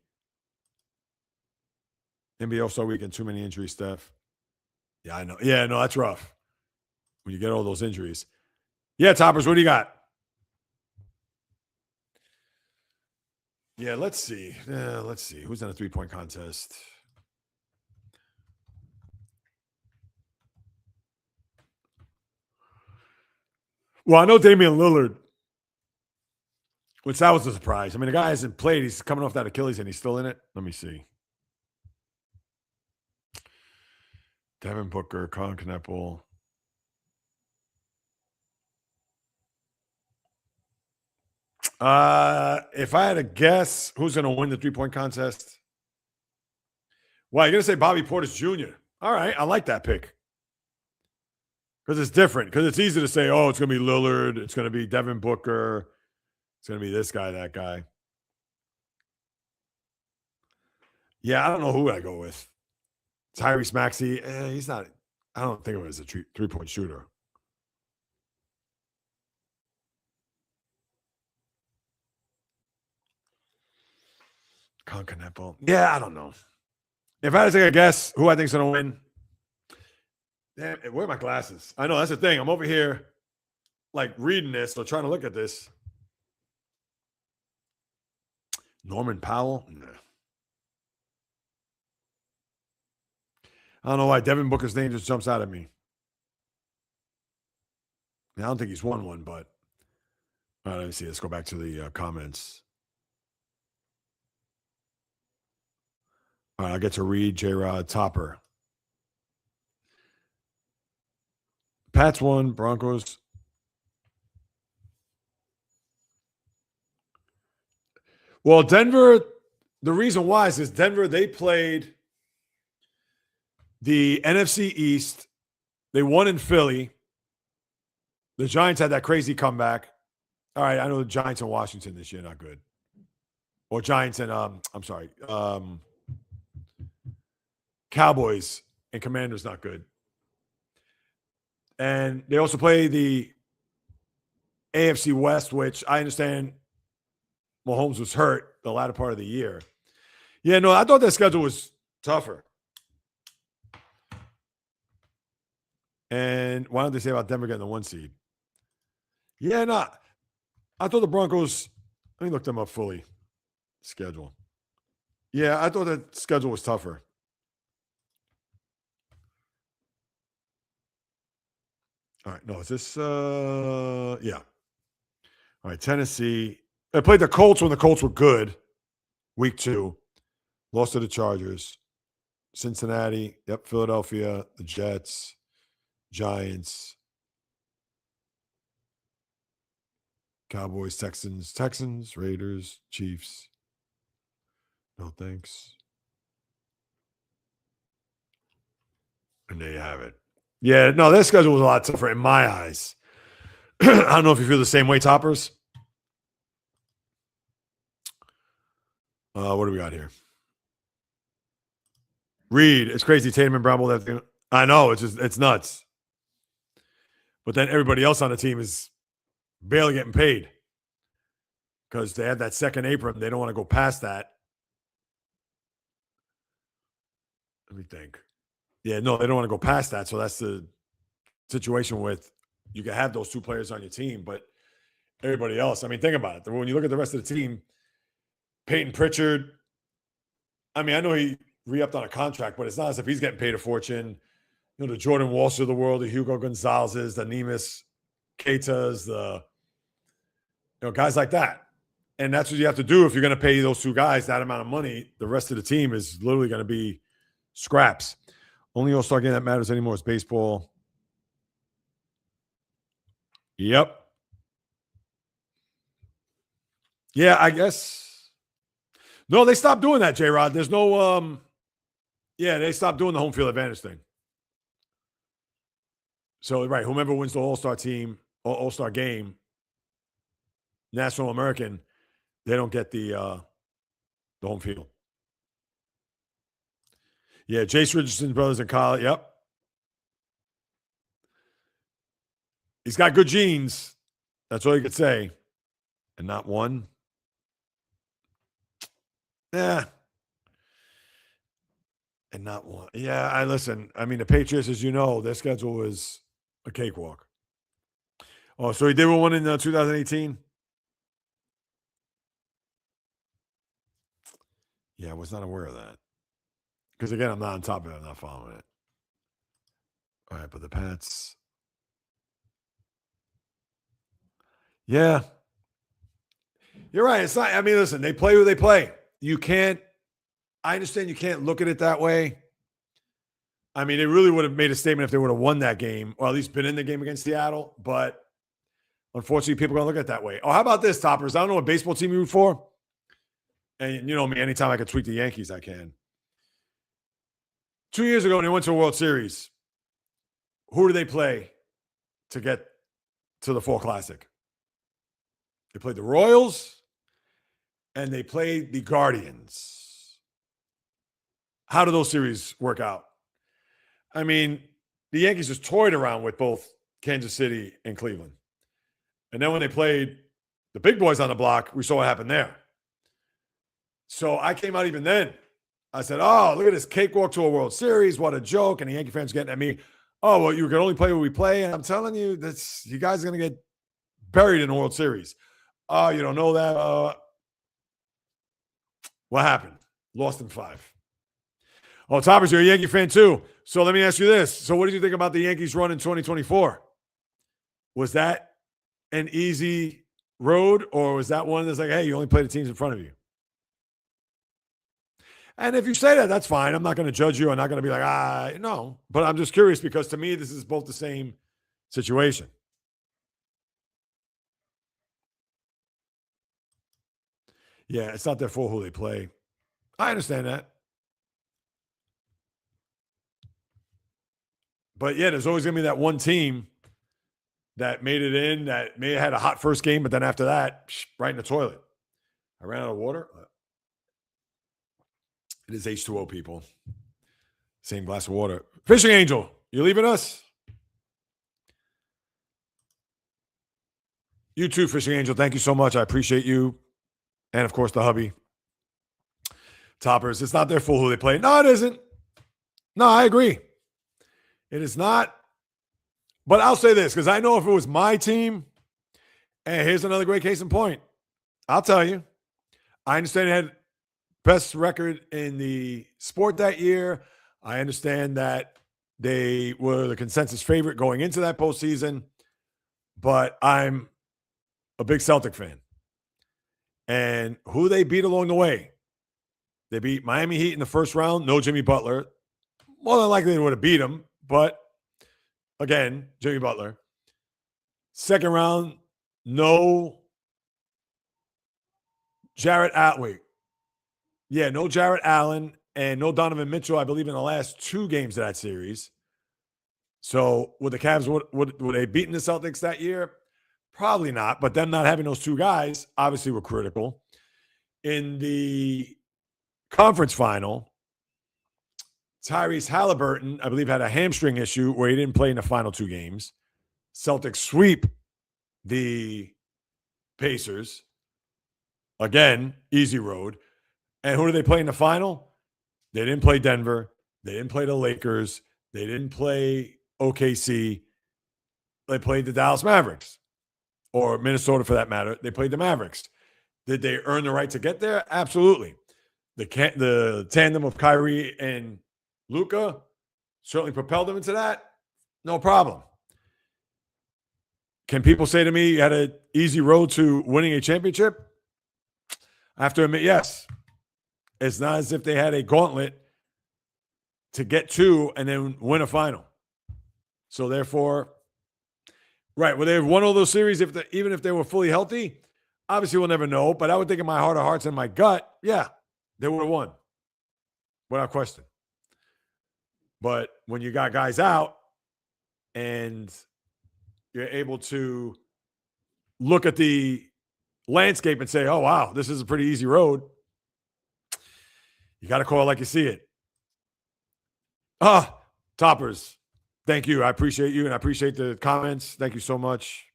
NBA All-Star Weekend, too many injuries, Steph. Yeah, I know. Yeah, no, that's rough when you get all those injuries. Yeah, Toppers, what do you got? Yeah, let's see. Who's in a three-point contest? Well, I know Damian Lillard, which that was a surprise. I mean, the guy hasn't played. He's coming off that Achilles and he's still in it. Let me see. Devin Booker, Colin Kneppel. If I had to guess who's going to win the three-point contest, well, you're going to say Bobby Portis Jr. All right, I like that pick. Because it's different. Because it's easy to say, oh, it's going to be Lillard. It's going to be Devin Booker. It's going to be this guy, that guy. Yeah, I don't know who I go with. Tyrese Maxey. He's not. I don't think of him as a three-point shooter. Concanepo. Yeah, I don't know. If I had to take a guess who I think's going to win, damn, where are my glasses? I know, that's the thing. I'm over here, like, reading this or trying to look at this. Norman Powell? Nah. I don't know why Devin Booker's name just jumps out at me. I don't think he's won one, but all right, let me see. Let's go back to the comments. All right, I get to read J-Rod Topper. Pats won, Broncos. Well, Denver, the reason why is Denver, they played the NFC East. They won in Philly. The Giants had that crazy comeback. All right, I know the Giants in Washington this year, not good. Or Giants and, Cowboys and Commanders, not good. And they also play the AFC West, which I understand Mahomes was hurt the latter part of the year. Yeah, no, I thought their schedule was tougher. And why don't they say about Denver getting the 1 seed? Yeah, no. I thought the Broncos, let me look them up fully. Schedule. Yeah, I thought the schedule was tougher. All right, no, is this yeah. All right, Tennessee. They played the Colts when the Colts were good. Week 2. Lost to the Chargers. Cincinnati. Yep, Philadelphia. The Jets. Giants. Cowboys, Texans, Raiders, Chiefs. No thanks. And there you have it. Yeah, no, their schedule was a lot tougher in my eyes. I don't know if you feel the same way, Toppers. What do we got here? Reed, it's crazy. Tatum and Brown both have. I know, it's nuts. But then everybody else on the team is barely getting paid because they had that second apron. They don't want to go past that. Let me think. Yeah, no, they don't want to go past that. So that's the situation with you can have those 2 players on your team, but everybody else, I mean, think about it. When you look at the rest of the team, Peyton Pritchard, I mean, I know he re-upped on a contract, but it's not as if he's getting paid a fortune. You know, the Jordan Walsh of the world, the Hugo Gonzalez's, the Neemias Keitas, guys like that. And that's what you have to do if you're going to pay those 2 guys that amount of money. The rest of the team is literally going to be scraps. Only all-star game that matters anymore is baseball. Yep. Yeah, I guess. No, they stopped doing that, J-Rod. There's no they stopped doing the home field advantage thing. So, right, whomever wins the all-star team, all-star game, National American, they don't get the home field. Yeah, Jace Richardson's brothers in college. Yep. He's got good genes. That's all you could say. And not one. Yeah. And not one. Yeah, I mean, the Patriots, as you know, their schedule is a cakewalk. Oh, so he did one in 2018? Yeah, I was not aware of that. Because, again, I'm not on top of it. I'm not following it. All right, but the Pats. Yeah. You're right. It's not, I mean, listen, they play who they play. I understand you can't look at it that way. I mean, it really would have made a statement if they would have won that game, or at least been in the game against Seattle. But unfortunately, people are going to look at it that way. Oh, how about this, Toppers? I don't know what baseball team you root for. And you know me, anytime I can tweet the Yankees, I can. 2 years ago, when they went to a World Series, who did they play to get to the Fall Classic. They played the Royals and they played the Guardians. How do those series work out? I mean, the Yankees just toyed around with both Kansas City and Cleveland. And then when they played the big boys on the block, we saw what happened there. So I came out even then. I said, oh, look at this cakewalk to a World Series. What a joke. And the Yankee fans getting at me. Oh, well, you can only play what we play. And I'm telling you, you guys are going to get buried in the World Series. Oh, you don't know that. What happened? Lost in 5. Oh, Toppers, you're a Yankee fan too. So let me ask you this. So what did you think about the Yankees run in 2024? Was that an easy road, or was that one that's like, hey, you only play the teams in front of you? And if you say that, that's fine. I'm not going to judge you. I'm not going to be like, no. But I'm just curious because to me, this is both the same situation. Yeah, it's not their fault who they play. I understand that. But yeah, there's always going to be that one team that made it in, that may have had a hot first game, but then after that, right in the toilet. I ran out of water. It is H2O, people. Same glass of water. Fishing Angel, you leaving us? You too, Fishing Angel. Thank you so much. I appreciate you. And, of course, the hubby. Toppers, it's not their fault who they play. No, it isn't. No, I agree. It is not. But I'll say this, because I know if it was my team, and here's another great case in point. I'll tell you. I understand it had best record in the sport that year. I understand that they were the consensus favorite going into that postseason, but I'm a big Celtic fan. And who they beat along the way? They beat Miami Heat in the first round. No Jimmy Butler. More than likely they would have beat him, but again, Jimmy Butler. Second round, no Jarrett Atway. Yeah, no Jarrett Allen and no Donovan Mitchell, I believe, in the last 2 games of that series. So would the Cavs, would they beaten the Celtics that year? Probably not, but them not having those 2 guys obviously were critical. In the conference final, Tyrese Halliburton, I believe, had a hamstring issue where he didn't play in the final 2 games. Celtics sweep the Pacers. Again, easy road. And who do they play in the final? They didn't play Denver. They didn't play the Lakers. They didn't play OKC. They played the Dallas Mavericks, or Minnesota for that matter. They played the Mavericks. Did they earn the right to get there? Absolutely. The tandem of Kyrie and Luka certainly propelled them into that. No problem. Can people say to me you had an easy road to winning a championship? I have to admit, yes. It's not as if they had a gauntlet to get to and then win a final. So therefore, right, would they have won all those series even if they were fully healthy? Obviously, we'll never know. But I would think in my heart of hearts and my gut, yeah, they would have won. Without question. But when you got guys out and you're able to look at the landscape and say, oh, wow, this is a pretty easy road, you got to call it like you see it. Toppers, thank you. I appreciate you, and I appreciate the comments. Thank you so much.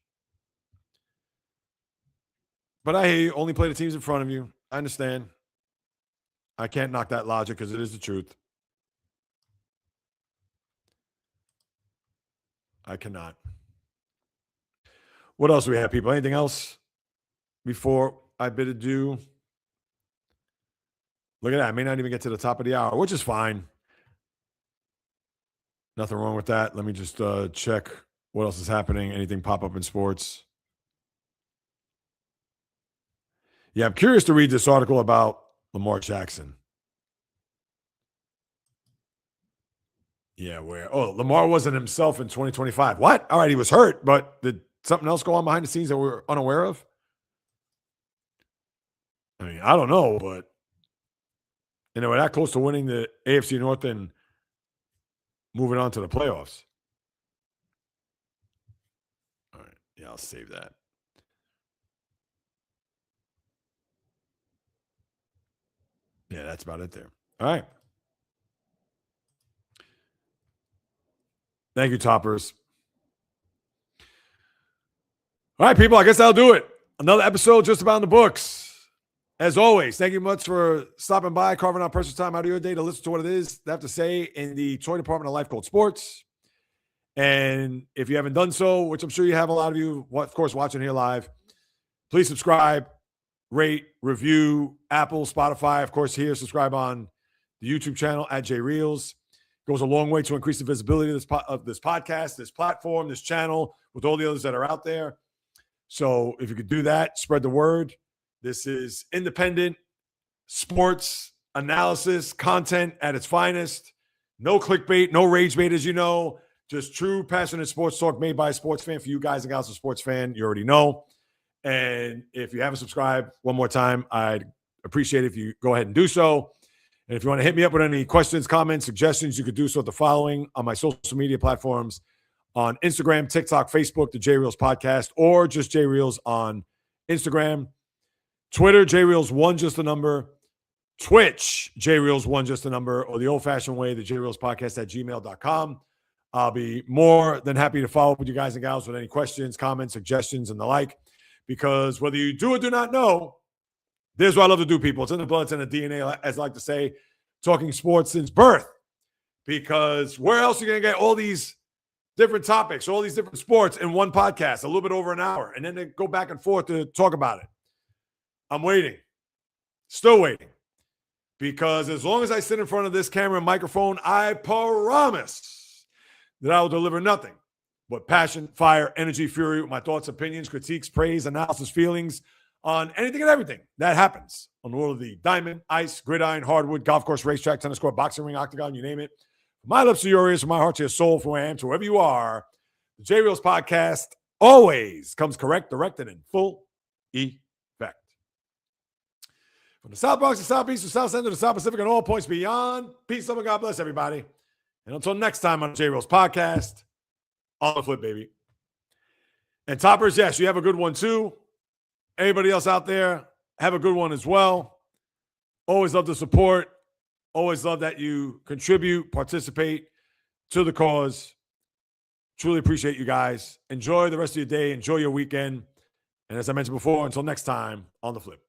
But I hear you. Only play the teams in front of you. I understand. I can't knock that logic because it is the truth. I cannot. What else do we have, people? Anything else before I bid adieu? Look at that. I may not even get to the top of the hour, which is fine. Nothing wrong with that. Let me just check what else is happening. Anything pop up in sports? Yeah, I'm curious to read this article about Lamar Jackson. Yeah, Lamar wasn't himself in 2025. What? All right, he was hurt, but did something else go on behind the scenes that we're unaware of? I mean, I don't know, but we're that close to winning the AFC North and moving on to the playoffs. Yeah, I'll save that. Yeah, that's about it there. All right. Thank you, Toppers. All right, people, I guess that'll do it. Another episode just about in the books. As always, thank you much for stopping by, carving out personal time out of your day to listen to what it is they have to say in the toy department of life called sports. And if you haven't done so, which I'm sure you have, a lot of you, of course, watching here live, please subscribe, rate, review, Apple, Spotify. Of course, here, subscribe on the YouTube channel at JAYREELZ. Goes a long way to increase the visibility of this podcast, this platform, this channel, with all the others that are out there. So if you could do that, spread the word. This is independent sports analysis content at its finest. No clickbait, no rage bait, as you know. Just true, passionate sports talk made by a sports fan for you guys and gals who are sports fan. You already know. And if you haven't subscribed, one more time, I'd appreciate it if you go ahead and do so. And if you want to hit me up with any questions, comments, suggestions, you could do so at the following on my social media platforms on Instagram, TikTok, Facebook, the JAYREELZ podcast, or just JAYREELZ on Instagram. Twitter, JAYREELZ1, just a number. Twitch, JAYREELZ1, just a number, or the old-fashioned way, the JAYREELZ podcast at gmail.com. I'll be more than happy to follow up with you guys and gals with any questions, comments, suggestions, and the like, because whether you do or do not know, there's what I love to do, people. It's in the blood, it's in the DNA, as I like to say, talking sports since birth, because where else are you going to get all these different topics, all these different sports in one podcast, a little bit over an hour, and then they go back and forth to talk about it? I'm waiting, still waiting, because as long as I sit in front of this camera and microphone, I promise that I will deliver nothing but passion, fire, energy, fury with my thoughts, opinions, critiques, praise, analysis, feelings on anything and everything that happens on the world of the diamond, ice, gridiron, hardwood, golf course, racetrack, tennis court, boxing ring, octagon, you name it. From my lips to your ears, from my heart to your soul, from where I am to wherever you are, the JAYREELZ podcast always comes correct, directed, in full effect. From the South Bronx to Southeast to South Central to South Pacific and all points beyond, peace, love, and God bless everybody. And until next time on the JAYREELZ podcast, on the flip, baby. And Toppers, yes, you have a good one too. Anybody else out there, have a good one as well. Always love the support. Always love that you contribute, participate to the cause. Truly appreciate you guys. Enjoy the rest of your day. Enjoy your weekend. And as I mentioned before, until next time, on the flip.